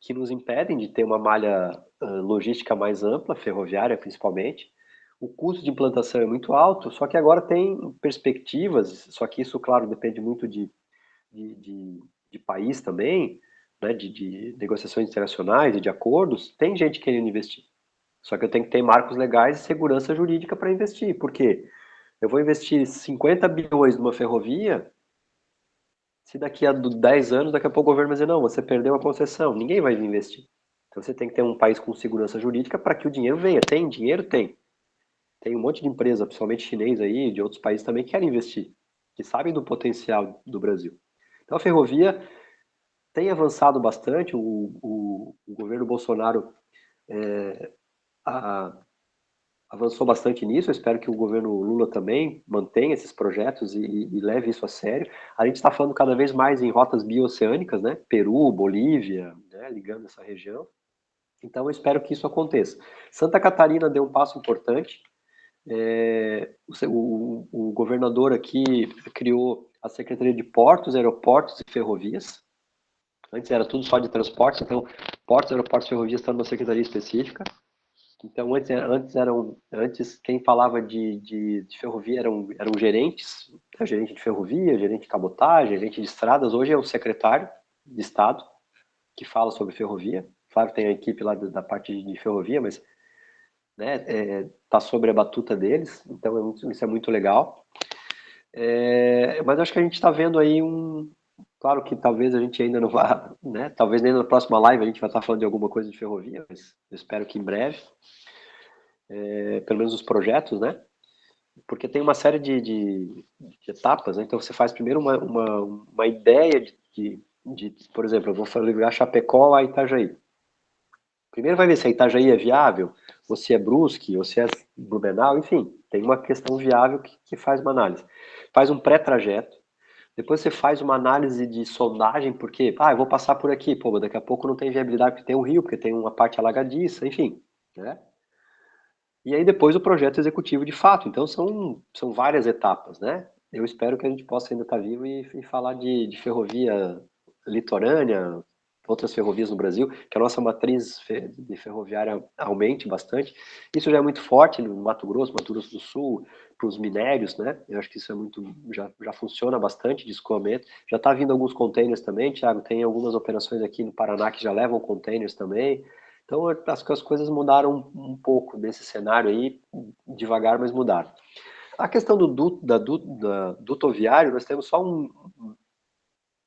que nos impedem de ter uma malha logística mais ampla, ferroviária principalmente. O custo de implantação é muito alto, só que agora tem perspectivas, só que isso, claro, depende muito de país também, né, de negociações internacionais e de acordos, tem gente querendo investir. Só que eu tenho que ter marcos legais e segurança jurídica para investir. Por quê? Eu vou investir 50 bilhões numa ferrovia, se daqui a 10 anos, daqui a pouco o governo vai dizer, não, você perdeu a concessão, ninguém vai investir. Então você tem que ter um país com segurança jurídica para que o dinheiro venha. Tem dinheiro? Tem. Tem um monte de empresa, principalmente chinês aí, de outros países também, que querem investir. que sabem do potencial do Brasil. Então a ferrovia tem avançado bastante, o governo Bolsonaro avançou bastante nisso, eu espero que o governo Lula também mantenha esses projetos e leve isso a sério. A gente está falando cada vez mais em rotas bioceânicas, né? Peru, Bolívia, né? Ligando essa região. Então eu espero que isso aconteça. Santa Catarina deu um passo importante. O governador aqui criou a Secretaria de Portos, Aeroportos e Ferrovias. Antes era tudo só de transportes, então portos, aeroportos e ferrovias estão numa secretaria específica. Então antes quem falava de ferrovia eram gerentes, né, gerente de ferrovia, gerente de cabotagem, gerente de estradas. Hoje é o secretário de Estado que fala sobre ferrovia. Claro, tem a equipe lá da parte de ferrovia, mas né, tá sobre a batuta deles, então isso é muito legal. Mas acho que a gente está vendo aí claro que talvez a gente ainda não vá, né, talvez nem na próxima live a gente vai estar falando de alguma coisa de ferrovia, mas eu espero que em breve, pelo menos os projetos, né, porque tem uma série de etapas, né? Então você faz primeiro uma ideia por exemplo, eu vou ligar Chapecó a Itajaí. Primeiro vai ver se a Itajaí é viável, ou se é Brusque, ou se é Blumenau, enfim, tem uma questão viável que faz uma análise. Faz um pré-trajeto, depois você faz uma análise de sondagem, porque, eu vou passar por aqui, pô, mas daqui a pouco não tem viabilidade porque tem um rio, porque tem uma parte alagadiça, enfim, né? E aí depois o projeto executivo de fato. Então são várias etapas, né? Eu espero que a gente possa ainda estar vivo e falar de ferrovia litorânea, outras ferrovias no Brasil, que a nossa matriz de ferroviária aumente bastante. Isso já é muito forte no Mato Grosso do Sul, para os minérios, né? Eu acho que isso já funciona bastante de escoamento. Já está vindo alguns containers também, Thiago, tem algumas operações aqui no Paraná que já levam containers também. Então as coisas mudaram um pouco nesse cenário aí, devagar, mas mudaram. A questão do dutoviário, nós temos só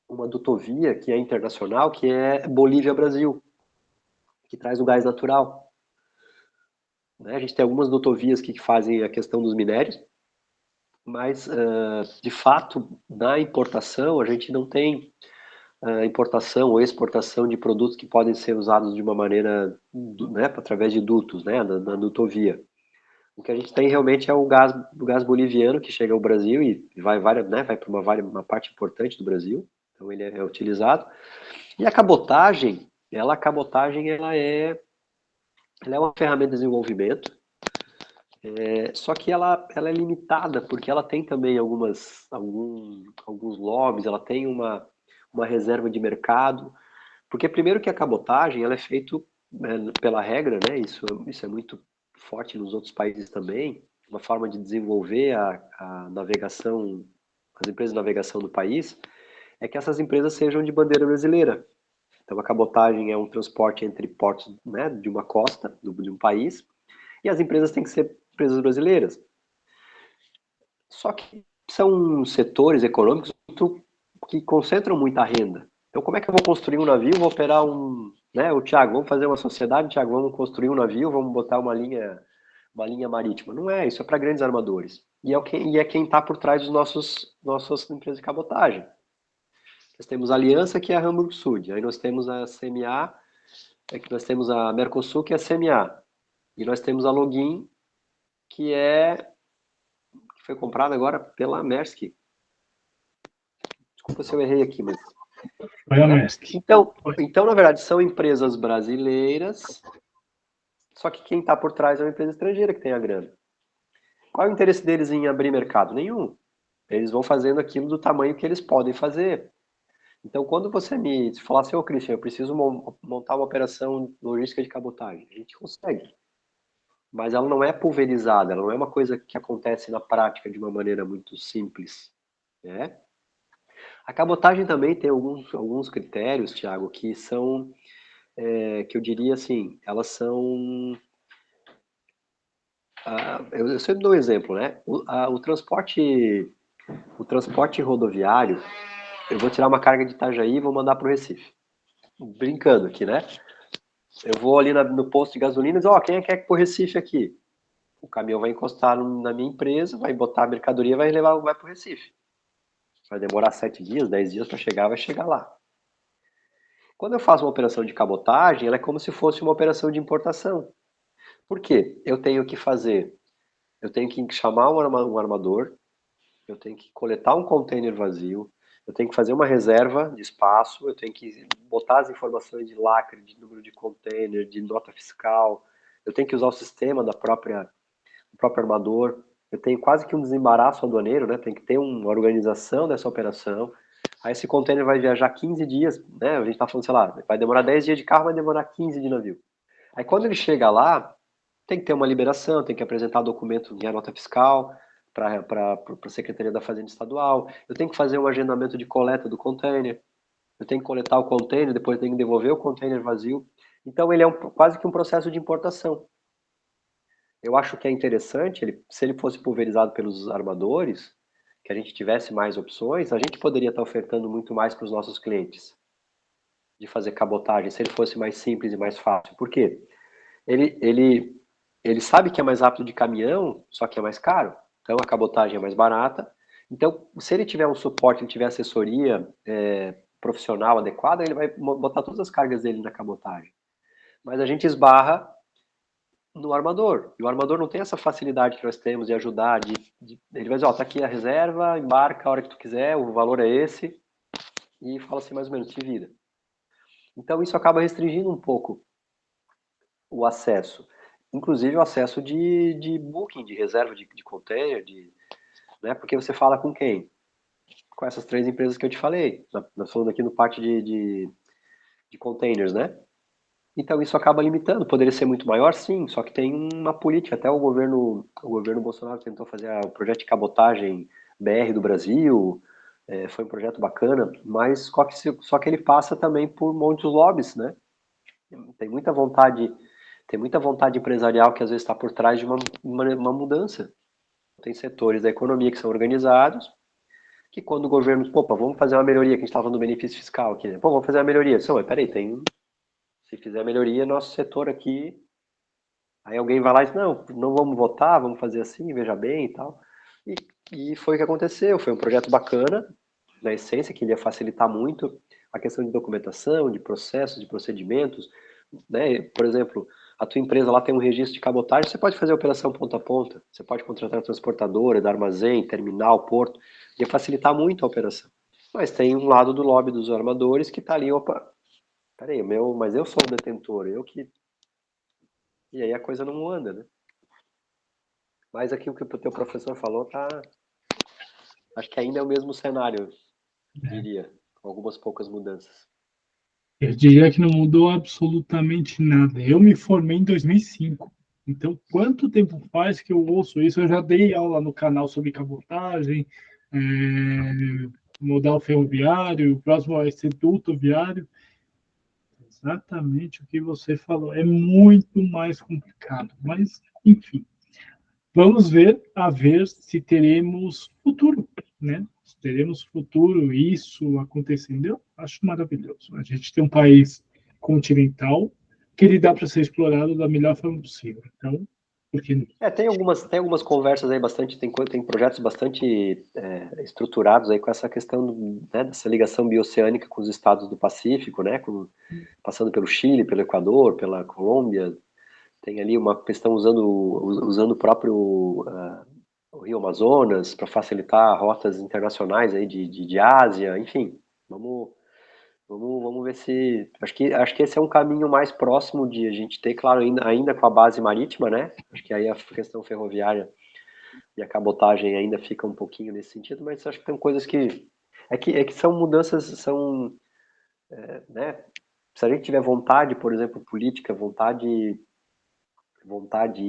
uma dutovia que é internacional, que é Bolívia-Brasil, que traz o gás natural. Né? A gente tem algumas dutovias que fazem a questão dos minérios, mas, de fato, na importação, a gente não tem importação ou exportação de produtos que podem ser usados de uma maneira, né, através de dutos, né, na dutovia. O que a gente tem realmente é o gás boliviano que chega ao Brasil e vai para uma parte importante do Brasil, então ele é utilizado. E a cabotagem, ela é uma ferramenta de desenvolvimento, só que ela é limitada porque ela tem também alguns lobbies, ela tem uma reserva de mercado, porque primeiro que a cabotagem ela é feito pela regra, né? Isso é muito forte nos outros países também, uma forma de desenvolver a navegação, as empresas de navegação do país, é que essas empresas sejam de bandeira brasileira. Então a cabotagem é um transporte entre portos, né, de uma costa, de um país, e as empresas têm que ser empresas brasileiras. Só que são setores econômicos que concentram muita renda. Então, como é que eu vou construir um navio, vou operar né, o Thiago, vamos fazer uma sociedade, Thiago, vamos construir um navio, vamos botar uma linha marítima. Não é, isso é para grandes armadores. E é quem está por trás dos nossas empresas de cabotagem. Nós temos a Aliança, que é a Hamburg Sud. Aí nós temos a CMA, nós temos a Mercosul, que é a CMA. E nós temos a Login, que foi comprada agora pela Maersk. Desculpa se eu errei aqui, mas... Foi a Maersk. Então, na verdade, são empresas brasileiras, só que quem está por trás é uma empresa estrangeira que tem a grana. Qual é o interesse deles em abrir mercado? Nenhum. Eles vão fazendo aquilo do tamanho que eles podem fazer. Então, quando você me falar assim, ô Christian, eu preciso montar uma operação logística de cabotagem, a gente consegue. Mas ela não é pulverizada, ela não é uma coisa que acontece na prática de uma maneira muito simples, né? A cabotagem também tem alguns critérios, Thiago, que são, que eu diria assim, elas são... eu sempre dou um exemplo, né? O transporte rodoviário, eu vou tirar uma carga de Itajaí e vou mandar para o Recife. Brincando aqui, né? Eu vou ali no posto de gasolina e diz, quem é que quer ir pro Recife aqui? O caminhão vai encostar na minha empresa, vai botar a mercadoria, vai pro Recife. Vai demorar 7 dias, 10 dias para chegar, vai chegar lá. Quando eu faço uma operação de cabotagem, ela é como se fosse uma operação de importação. Por quê? Eu tenho que chamar um armador, eu tenho que coletar um container vazio, eu tenho que fazer uma reserva de espaço, eu tenho que botar as informações de lacre, de número de container, de nota fiscal, eu tenho que usar o sistema do próprio armador, eu tenho quase que um desembaraço aduaneiro, né? Tem que ter uma organização dessa operação. Aí esse container vai viajar 15 dias, né? A gente tá falando, sei lá, vai demorar 10 dias de carro, vai demorar 15 de navio. Aí quando ele chega lá, tem que ter uma liberação, tem que apresentar documento de nota fiscal para a Secretaria da Fazenda Estadual. Eu tenho que fazer um agendamento de coleta do container. Eu tenho que coletar o container, depois eu tenho que devolver o container vazio. Então ele é quase que um processo de importação. Eu acho que é interessante, se ele fosse pulverizado pelos armadores, que a gente tivesse mais opções, a gente poderia estar ofertando muito mais para os nossos clientes de fazer cabotagem, se ele fosse mais simples e mais fácil. Por quê? Ele sabe que é mais rápido de caminhão, só que é mais caro. Então a cabotagem é mais barata. Então, se ele tiver um suporte, ele tiver assessoria profissional adequada, ele vai botar todas as cargas dele na cabotagem. Mas a gente esbarra no armador. E o armador não tem essa facilidade que nós temos de ajudar. Ele vai dizer, ó, tá aqui a reserva, embarca a hora que tu quiser, o valor é esse. E fala assim, mais ou menos, te vira. Então isso acaba restringindo um pouco o acesso. Inclusive o acesso de booking, de reserva de container, né? Porque você fala com quem? Com essas 3 empresas que eu te falei. Nós falando aqui no parte de containers, né? Então isso acaba limitando. Poderia ser muito maior, sim, só que tem uma política. Até o governo Bolsonaro tentou fazer o projeto de cabotagem BR do Brasil, foi um projeto bacana, mas só que ele passa também por muitos lobbies, né? Tem muita vontade, tem muita vontade empresarial que às vezes está por trás de uma mudança. Tem setores da economia que são organizados, que quando o governo, opa, vamos fazer uma melhoria, que a gente estava no benefício fiscal aqui, né? Pô, vamos fazer uma melhoria. Só, mas peraí, se fizer a melhoria, nosso setor aqui, aí alguém vai lá e diz, não, não vamos votar, vamos fazer assim, veja bem e tal. E, e foi o que aconteceu, foi um projeto bacana, na essência, que ele ia facilitar muito a questão de documentação, de processos, de procedimentos, né? Por exemplo, a tua empresa lá tem um registro de cabotagem, você pode fazer a operação ponta a ponta, você pode contratar a transportadora, dar armazém, terminal, porto, ia facilitar muito a operação. Mas tem um lado do lobby dos armadores que está ali, opa, peraí, mas eu sou o detentor, eu que... E aí a coisa não anda, né? Mas aqui o que o teu professor falou tá... Acho que ainda é o mesmo cenário, diria, com algumas poucas mudanças. Eu diria que não mudou absolutamente nada. Eu me formei em 2005. Então, quanto tempo faz que eu ouço isso? Eu já dei aula no canal sobre cabotagem, é, modal ferroviário, o próximo é ser duto viário. Exatamente o que você falou. É muito mais complicado. Mas, enfim, vamos ver se teremos futuro, né? Se teremos futuro, isso acontecendo, eu acho maravilhoso. A gente tem um país continental que ele dá para ser explorado da melhor forma possível. Então, por que não? Tem algumas conversas aí bastante, tem projetos bastante estruturados aí com essa questão né, dessa ligação bioceânica com os estados do Pacífico, né, passando pelo Chile, pelo Equador, pela Colômbia. Tem ali uma questão usando o próprio o Rio Amazonas para facilitar rotas internacionais aí de Ásia, enfim. Vamos ver se. Acho que esse é um caminho mais próximo de a gente ter, claro, ainda com a base marítima, né? Acho que aí a questão ferroviária e a cabotagem ainda fica um pouquinho nesse sentido, mas acho que tem coisas que. É que são mudanças, né? Se a gente tiver vontade, por exemplo, política, vontade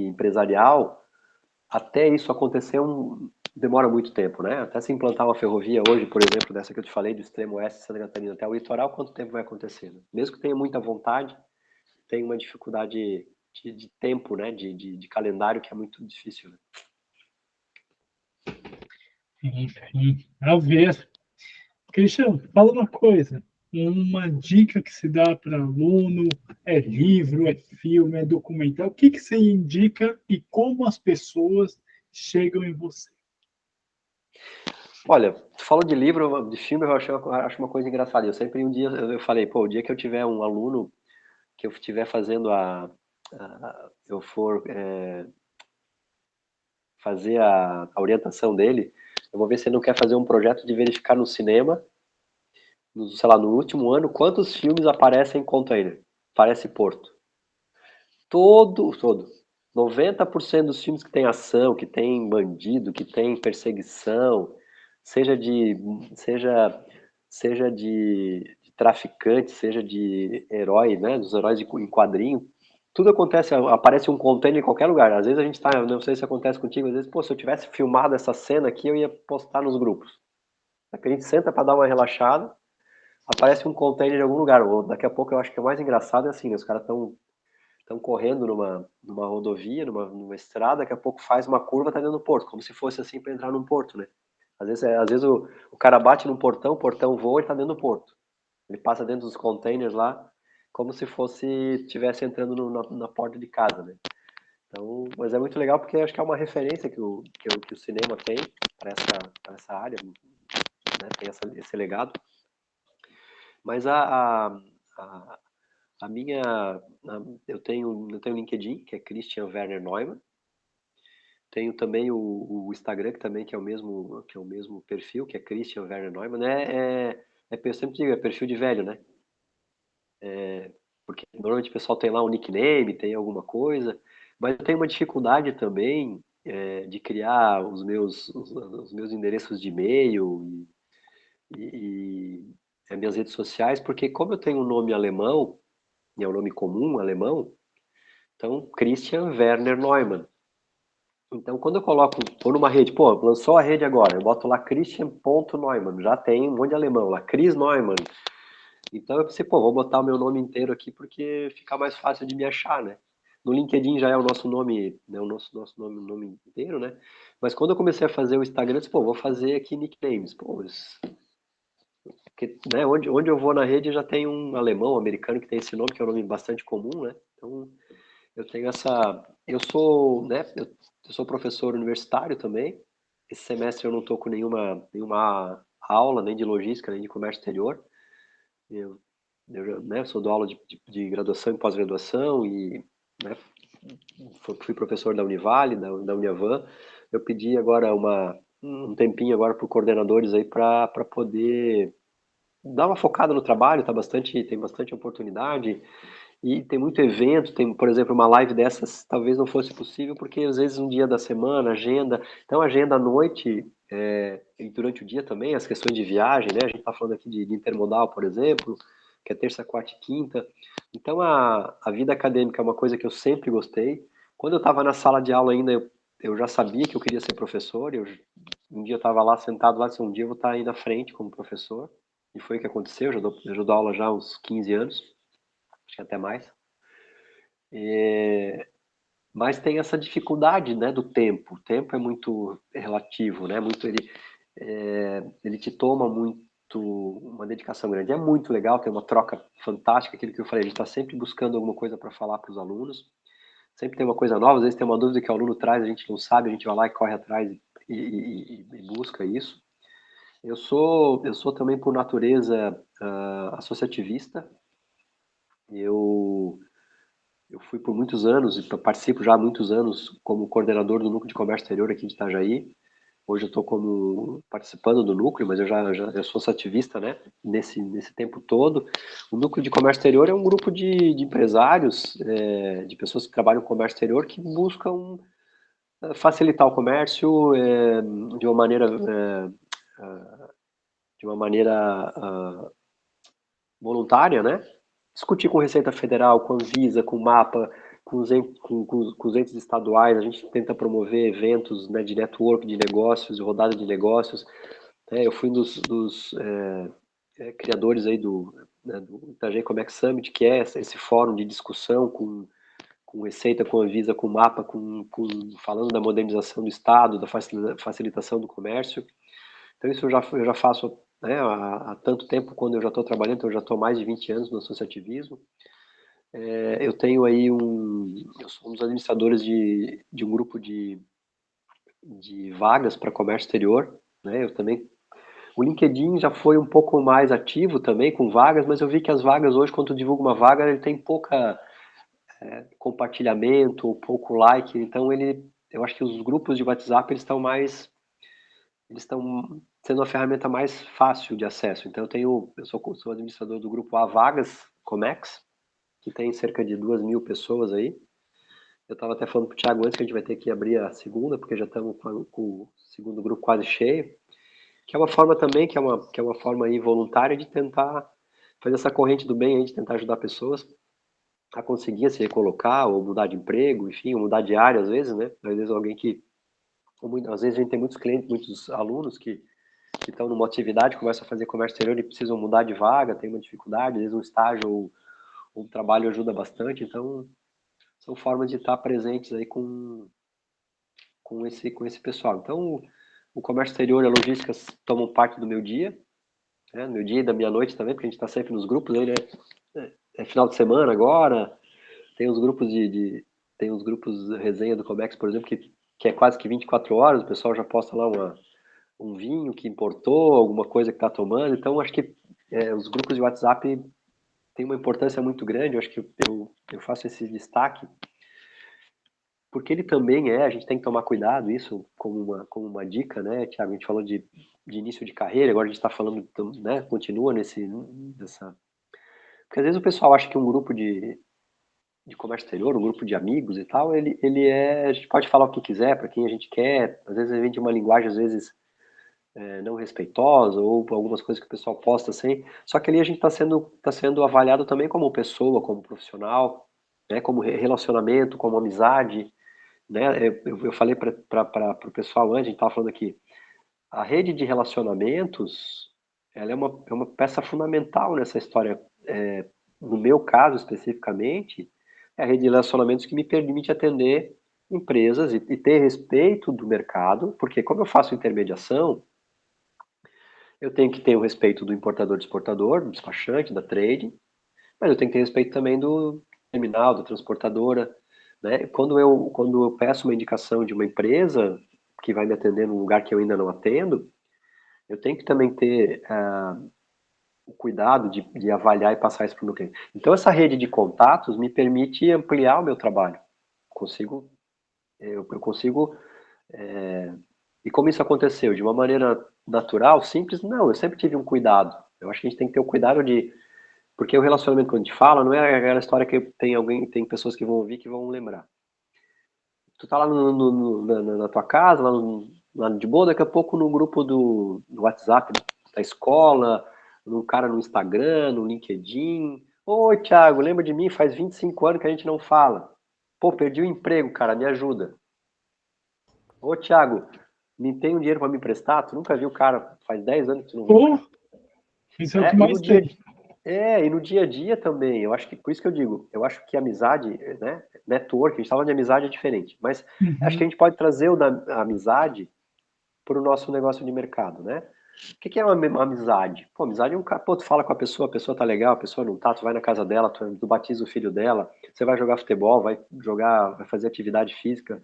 empresarial, até isso acontecer demora muito tempo, né? Até se implantar uma ferrovia hoje, por exemplo, dessa que eu te falei, do extremo oeste de Santa Catarina até o litoral, quanto tempo vai acontecer? Né? Mesmo que tenha muita vontade, tem uma dificuldade de tempo, né? De calendário que é muito difícil. Né? Enfim, a ver. Cristiano, fala uma coisa. Uma dica que se dá para aluno é livro, é filme, é documental. O que, que você indica e como as pessoas chegam em você? Olha, tu falou de livro, de filme, acho uma coisa engraçada. Eu sempre um dia, eu falei, pô, o dia que eu tiver um aluno, que eu estiver fazendo eu for fazer a orientação dele, eu vou ver se ele não quer fazer um projeto de verificar no cinema, sei lá, no último ano, quantos filmes aparecem em container, parece Porto. Todo. 90% dos filmes que tem ação, que tem bandido, que tem perseguição, seja de, seja, seja de traficante, seja de herói, né, dos heróis em quadrinho, tudo acontece, aparece um container em qualquer lugar. Às vezes a gente tá, não sei se acontece contigo, às vezes, pô, se eu tivesse filmado essa cena aqui, eu ia postar nos grupos. A gente senta para dar uma relaxada, aparece um container em algum lugar. Ou daqui a pouco eu acho que é o mais engraçado é assim, né, os caras estão correndo numa rodovia, numa estrada, daqui a pouco faz uma curva, tá dentro do porto, como se fosse assim para entrar num porto, né? Às vezes o cara bate num portão, o portão voa e tá dentro do porto. Ele passa dentro dos containers lá, como se fosse estivesse entrando na porta de casa, né? Então, mas é muito legal porque acho que é uma referência que o cinema tem para essa área, né? Tem esse legado. Mas a, a minha, eu tenho o LinkedIn, que é Christian Werner Neumann. Tenho também o Instagram, que é o mesmo perfil, que é Christian Werner Neumann. Eu sempre digo, é perfil de velho, né? Porque normalmente o pessoal tem lá um nickname, tem alguma coisa, mas eu tenho uma dificuldade também de criar os meus endereços de e-mail e as minhas redes sociais, porque como eu tenho um nome alemão, e é um nome comum alemão, então Christian Werner Neumann. Então, quando eu tô numa rede, pô, lançou a rede agora, eu boto lá Christian.Neumann, já tem um monte de alemão lá, Chris Neumann. Então eu pensei, pô, vou botar o meu nome inteiro aqui porque fica mais fácil de me achar, né? No LinkedIn já é o nosso nome, né, o nosso nome inteiro, né? Mas quando eu comecei a fazer o Instagram, eu disse, pô, vou fazer aqui nicknames. Pô, porque, né, onde eu vou na rede já tem um alemão, um americano que tem esse nome, que é um nome bastante comum, né? Então eu tenho eu sou, né, eu sou professor universitário também. Esse semestre eu não estou com nenhuma aula, nem de logística, nem de comércio exterior. Eu, né, sou do aula de graduação e pós-graduação e, né, fui professor da Univale, da Uniavan. Eu pedi agora um tempinho agora para os coordenadores aí para poder dar uma focada no trabalho, tem bastante oportunidade. E tem muito evento, tem, por exemplo, uma live dessas talvez não fosse possível, porque às vezes um dia da semana, agenda. Então, agenda à noite e durante o dia também, as questões de viagem, né? A gente está falando aqui de intermodal, por exemplo, que é terça, quarta e quinta. Então, a vida acadêmica é uma coisa que eu sempre gostei. Quando eu estava na sala de aula ainda, eu já sabia que eu queria ser professor. Um dia eu estava lá sentado lá, disse, um dia eu vou estar aí na frente como professor. E foi o que aconteceu, eu já dou aula já há uns 15 anos, acho que até mais. Mas tem essa dificuldade, né, do tempo. O tempo é muito relativo, né? Ele te toma uma dedicação grande. É muito legal, tem uma troca fantástica, aquilo que eu falei, a gente está sempre buscando alguma coisa para falar para os alunos. Sempre tem uma coisa nova, às vezes tem uma dúvida que o aluno traz, a gente não sabe, a gente vai lá e corre atrás e busca isso. Eu sou também por natureza associativista. Eu Eu fui por muitos anos e participo já há muitos anos como coordenador do Núcleo de Comércio Exterior aqui de Itajaí. Hoje eu estou como participando do núcleo, mas eu sou ativista, né? Nesse tempo todo. O Núcleo de Comércio Exterior é um grupo de empresários, de pessoas que trabalham com comércio exterior que buscam facilitar o comércio de uma maneira, voluntária, né? Discutir com Receita Federal, com a Anvisa, com o MAPA, com os entes estaduais, a gente tenta promover eventos, né, de network de negócios, de rodada de negócios. Eu fui um dos criadores aí do Itajaí Comex Summit, que é esse fórum de discussão com Receita, com a Anvisa, com o MAPA, falando da modernização do Estado, da facilitação do comércio. Então isso eu já faço, né, há tanto tempo, quando eu já estou trabalhando, então eu já estou mais de 20 anos no associativismo. Eu tenho aí eu sou um dos administradores de um grupo de vagas para comércio exterior, né? Eu também O LinkedIn já foi um pouco mais ativo também com vagas, mas eu vi que as vagas hoje, quando tu divulga uma vaga, ele tem pouca compartilhamento, pouco like, então eu acho que os grupos de WhatsApp eles estão sendo uma ferramenta mais fácil de acesso. Então eu sou administrador do grupo A Vagas Comex, que tem cerca de 2.000 pessoas aí. Eu estava até falando para o Thiago antes que a gente vai ter que abrir a segunda, porque já estamos com o segundo grupo quase cheio, que é uma forma também, que é uma forma aí voluntária de tentar fazer essa corrente do bem aí, de tentar ajudar pessoas a conseguir se recolocar, ou mudar de emprego, enfim, ou mudar de área às vezes, né? Às vezes alguém que, às vezes a gente tem muitos clientes, muitos alunos que estão numa atividade, começam a fazer comércio exterior e precisam mudar de vaga, tem uma dificuldade, às vezes um estágio ou um trabalho ajuda bastante, então são formas de estar presentes aí com esse pessoal. Então, o comércio exterior e a logística tomam parte do meu dia, né? Meu dia e da minha noite também, porque a gente está sempre nos grupos aí, né? É final de semana agora, tem os grupos tem os grupos de resenha do Comex, por exemplo, que é quase que 24 horas, o pessoal já posta lá um vinho que importou, alguma coisa que está tomando, então acho que os grupos de WhatsApp têm uma importância muito grande, eu acho que eu faço esse destaque, porque ele também a gente tem que tomar cuidado, isso como uma dica, né, Thiago? A gente falou de início de carreira, agora a gente está falando, né, continua nessa. Porque às vezes o pessoal acha que um grupo de comércio exterior, um grupo de amigos e tal, a gente pode falar o que quiser para quem a gente quer, às vezes vem de uma linguagem, às vezes, não respeitosa, ou algumas coisas que o pessoal posta assim, só que ali a gente tá sendo avaliado também como pessoa, como profissional, né, como relacionamento, como amizade, né, eu falei para o pessoal antes, a gente estava falando aqui, a rede de relacionamentos, ela é uma peça fundamental nessa história, no meu caso especificamente, é a rede de relacionamentos que me permite atender empresas e ter respeito do mercado, porque como eu faço intermediação, eu tenho que ter o respeito do importador, do exportador, do despachante, da trade, mas eu tenho que ter respeito também do terminal, da transportadora, né? Quando eu peço uma indicação de uma empresa que vai me atender num lugar que eu ainda não atendo, eu tenho que também ter o cuidado de avaliar e passar isso para o meu cliente. Então, essa rede de contatos me permite ampliar o meu trabalho. Consigo, eu consigo. E como isso aconteceu? De uma maneira natural, simples? Não, eu sempre tive um cuidado. Eu acho que a gente tem que ter o cuidado de. Porque o relacionamento que a gente fala não é aquela história que tem pessoas que vão ouvir que vão lembrar. Tu tá lá na tua casa, lá de boa, daqui a pouco no grupo do WhatsApp da escola, num cara no Instagram, no LinkedIn. Oi, Thiago, lembra de mim? Faz 25 anos que a gente não fala. Pô, perdi o emprego, cara, me ajuda. Ô, Thiago, me tem um dinheiro para me emprestar? Tu nunca viu o cara, faz 10 anos que tu não vê o Pô, cara. isso é o que E no mais tem. e no dia a dia também, eu acho que, por isso que eu digo, eu acho que amizade, né, network, a gente fala de amizade é diferente, mas acho que a Uhum. gente pode trazer a amizade para o nosso negócio de mercado, né? O que é uma amizade? Pô, amizade é um cara, pô, tu fala com a pessoa tá legal, a pessoa não tá, tu vai na casa dela, tu batiza o filho dela, você vai jogar futebol, vai fazer atividade física,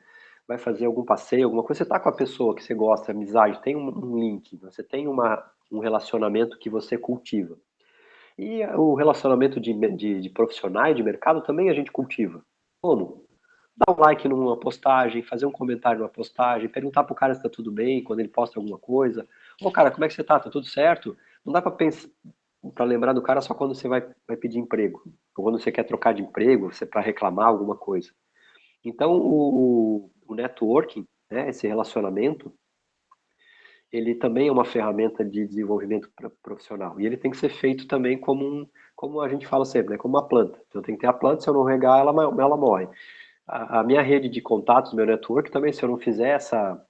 vai fazer algum passeio, alguma coisa, você tá com a pessoa que você gosta, amizade, tem um link, você tem um relacionamento que você cultiva. E o relacionamento de profissionais, de mercado, também a gente cultiva. Como? Dar um like numa postagem, fazer um comentário numa postagem, perguntar pro cara se tá tudo bem quando ele posta alguma coisa. Ô, cara, como é que você tá? Tá tudo certo? Não dá pra pensar, para lembrar do cara só quando você vai pedir emprego, ou quando você quer trocar de emprego, você para reclamar alguma coisa. Então, o networking, né, esse relacionamento, ele também é uma ferramenta de desenvolvimento profissional. E ele tem que ser feito também como a gente fala sempre, né, como uma planta. Então tem que ter a planta, se eu não regar, ela morre. A minha rede de contatos, meu network também, se eu não fizer essa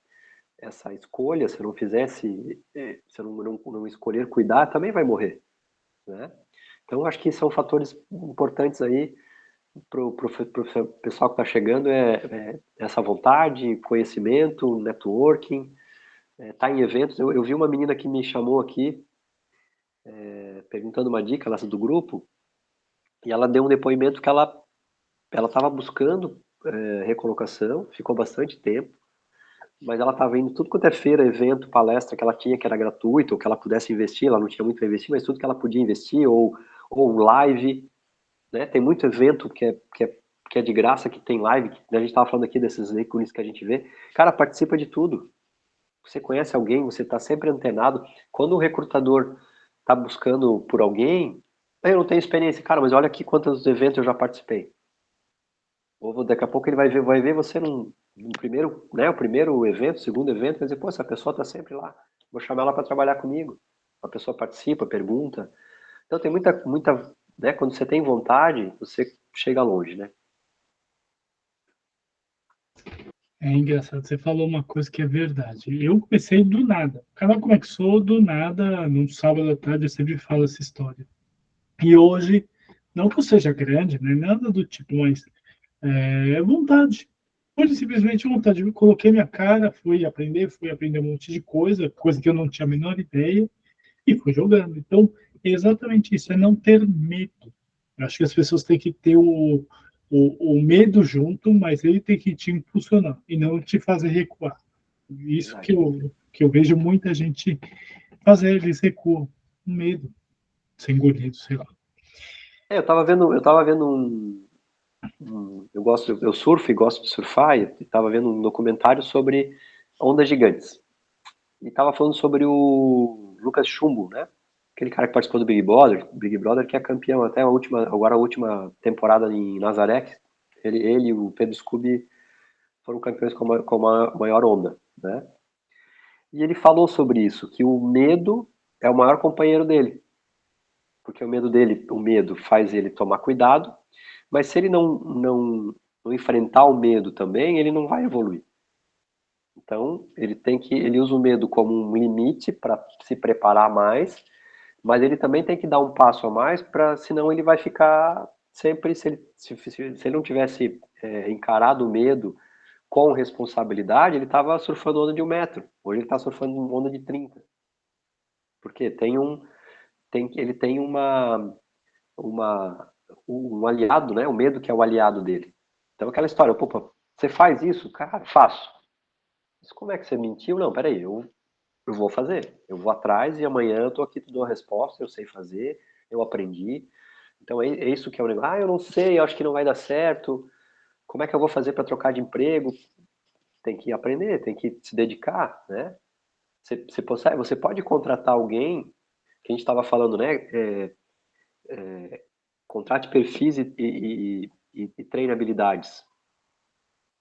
escolha, se eu não fizesse, se eu não escolher cuidar, também vai morrer, né? Então acho que são fatores importantes aí para o pessoal que está chegando, essa vontade, conhecimento, networking, tá em eventos. Eu vi uma menina que me chamou aqui, perguntando uma dica lá do grupo, e ela deu um depoimento que ela estava buscando recolocação, ficou bastante tempo, mas ela estava indo tudo quanto é feira, evento, palestra que ela tinha, que era gratuito, ou que ela pudesse investir, ela não tinha muito para investir, mas tudo que ela podia investir, ou live, né? Tem muito evento que é de graça, que tem live, que, né, a gente estava falando aqui desses ícones que a gente vê. Cara, participa de tudo. Você conhece alguém, você está sempre antenado. Quando o recrutador está buscando por alguém, eu não tenho experiência, cara, mas olha aqui quantos eventos eu já participei. Ou daqui a pouco ele vai ver você num primeiro, né, o primeiro evento, segundo evento, vai dizer, pô, essa pessoa está sempre lá, vou chamar ela para trabalhar comigo. A pessoa participa, pergunta. Então tem muita, né, quando você tem vontade, você chega longe, né? É engraçado, você falou uma coisa que é verdade. Eu comecei do nada. O canal começou do nada, num sábado à tarde, eu sempre falo essa história. E hoje, não que eu seja grande, né? Nada do tipo, mas é vontade. Hoje, simplesmente vontade. Eu coloquei minha cara, fui aprender um monte de coisa, coisa que eu não tinha a menor ideia, e fui jogando. Então, é exatamente isso, é não ter medo. Eu acho que as pessoas têm que ter o medo junto, mas ele tem que te impulsionar e não te fazer recuar. Isso Verdade. que eu vejo muita gente fazer, eles recuam, com medo, ser engolido, sei lá. Eu tava vendo eu surfo e gosto de surfar, e estava vendo um documentário sobre ondas gigantes. E estava falando sobre o Lucas Chumbo, né? Aquele cara que participou do Big Brother que é campeão até agora a última temporada em Nazaré. Ele e o Pedro Scooby foram campeões com a maior onda, né? E ele falou sobre isso, que o medo é o maior companheiro dele, porque o medo faz ele tomar cuidado, mas se ele não enfrentar o medo também, ele não vai evoluir. Então, ele usa o medo como um limite para se preparar mais, mas ele também tem que dar um passo a mais, para senão ele vai ficar sempre, se ele não tivesse encarado o medo com responsabilidade, ele estava surfando onda de 1 metro. Hoje ele está surfando onda de 30. Porque ele tem uma, um aliado, né? O medo que é o aliado dele. Então aquela história, pô, você faz isso? Cara, faço. Mas como é que você mentiu? Não, peraí, eu vou fazer. Eu vou atrás e amanhã eu tô aqui, te dou a resposta, eu sei fazer, eu aprendi. Então é isso que é o negócio. Ah, eu não sei, eu acho que não vai dar certo. Como é que eu vou fazer para trocar de emprego? Tem que aprender, tem que se dedicar, né? Você pode contratar alguém, que a gente estava falando, né? Contrate perfis e treine habilidades.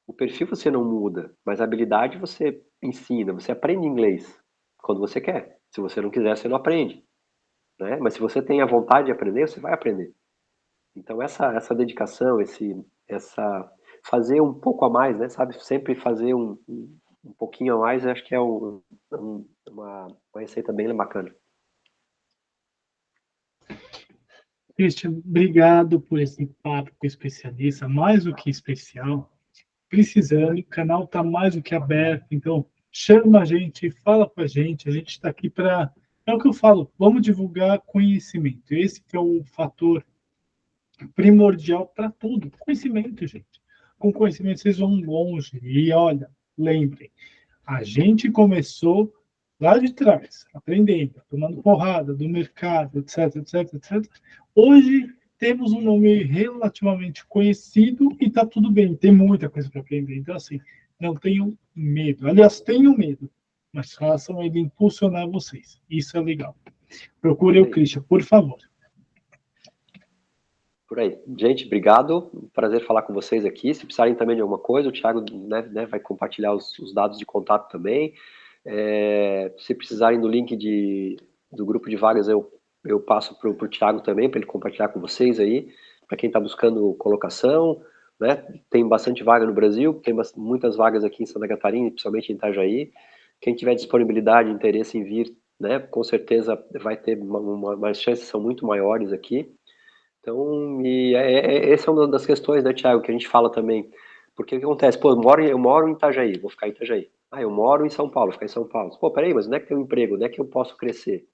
O perfil você não muda, mas a habilidade você ensina, você aprende inglês quando você quer. Se você não quiser, você não aprende, né? Mas se você tem a vontade de aprender, você vai aprender. Então essa dedicação, essa fazer um pouco a mais, né? Sabe, sempre fazer um pouquinho a mais, acho que é uma receita bem bacana. Christian, obrigado por esse papo com o especialista, mais do que especial. Precisando, o canal está mais do que aberto, então chama a gente, fala com a gente está aqui para. É o que eu falo, vamos divulgar conhecimento. Esse que é o fator primordial para tudo. Conhecimento, gente. Com conhecimento vocês vão longe. E olha, lembrem, a gente começou lá de trás, aprendendo, tomando porrada do mercado, etc, etc, etc. Hoje temos um nome relativamente conhecido e está tudo bem, tem muita coisa para aprender. Então, assim, não tenham medo. Aliás, tenham medo, mas façam ele impulsionar vocês. Isso é legal. Procure Isso o aí. Christian, por favor. Por aí. Gente, obrigado. Um prazer falar com vocês aqui. Se precisarem também de alguma coisa, o Thiago, né, vai compartilhar os dados de contato também. Se precisarem do link do grupo de vagas, eu passo para o Thiago também, para ele compartilhar com vocês aí, para quem está buscando colocação. Né? Tem bastante vaga no Brasil, tem muitas vagas aqui em Santa Catarina, principalmente em Itajaí. Quem tiver disponibilidade, interesse em vir, né, com certeza vai ter as chances são muito maiores aqui. Então, essa é uma das questões, né, Thiago, que a gente fala também. Porque o que acontece? Pô, eu moro em Itajaí, vou ficar em Itajaí. Ah, eu moro em São Paulo, vou ficar em São Paulo. Pô, peraí, mas onde é que tem um emprego? Onde é que eu posso crescer?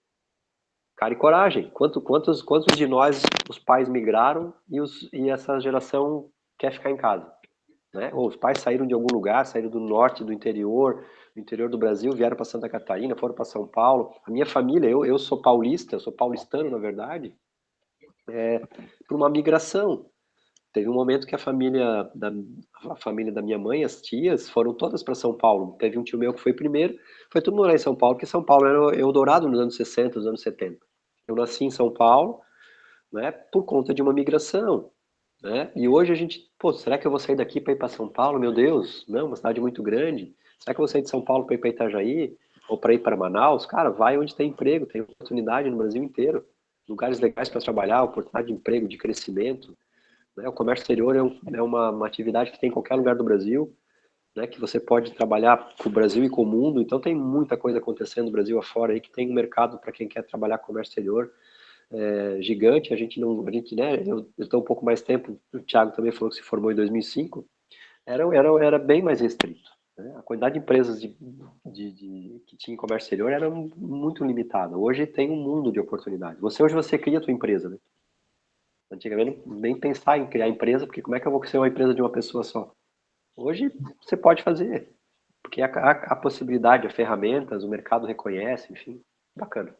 Cara e coragem. Quantos de nós, os pais migraram e essa geração quer ficar em casa? né? Ou os pais saíram de algum lugar, saíram do norte, do interior do Brasil, vieram para Santa Catarina, foram para São Paulo. A minha família, eu sou paulista, eu sou paulistano, na verdade, por uma migração. Teve um momento que a família da minha mãe, as tias, foram todas para São Paulo. Teve um tio meu que foi primeiro, foi todo morar em São Paulo, porque São Paulo era o Eldorado nos anos 60, nos anos 70. Eu nasci em São Paulo, né, por conta de uma migração, né? E hoje a gente, pô, será que eu vou sair daqui para ir para São Paulo? Meu Deus, não, uma cidade muito grande. Será que eu vou sair de São Paulo para ir para Itajaí? Ou para ir para Manaus? Cara, vai onde tem emprego, tem oportunidade no Brasil inteiro. Lugares legais para trabalhar, oportunidade de emprego, de crescimento, né? O comércio exterior é uma atividade que tem em qualquer lugar do Brasil, né? Que você pode trabalhar com o Brasil e com o mundo. Então tem muita coisa acontecendo no Brasil afora aí que tem um mercado para quem quer trabalhar com comércio exterior gigante. A gente não, a gente, né? Eu estou um pouco mais tempo. O Thiago também falou que se formou em 2005. Era bem mais restrito, né? A quantidade de empresas que tinha em comércio exterior era muito limitada. Hoje tem um mundo de oportunidades. Hoje você cria a tua empresa, né? Antigamente nem pensar em criar empresa, porque como é que eu vou ser uma empresa de uma pessoa só? Hoje você pode fazer, porque a possibilidade, as ferramentas, o mercado reconhece, enfim, bacana.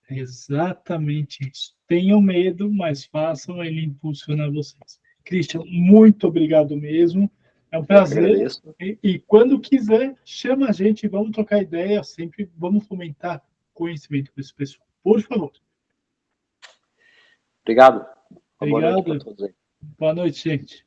Exatamente isso. Tenham medo, mas façam, ele impulsiona vocês. Christian, muito obrigado mesmo. É um Eu que prazer. agradeço. E quando quiser, chama a gente, vamos trocar ideia, sempre vamos fomentar conhecimento com esse pessoal. Por favor. Obrigado. Uma boa noite para Obrigado. todos aí. Boa noite, gente.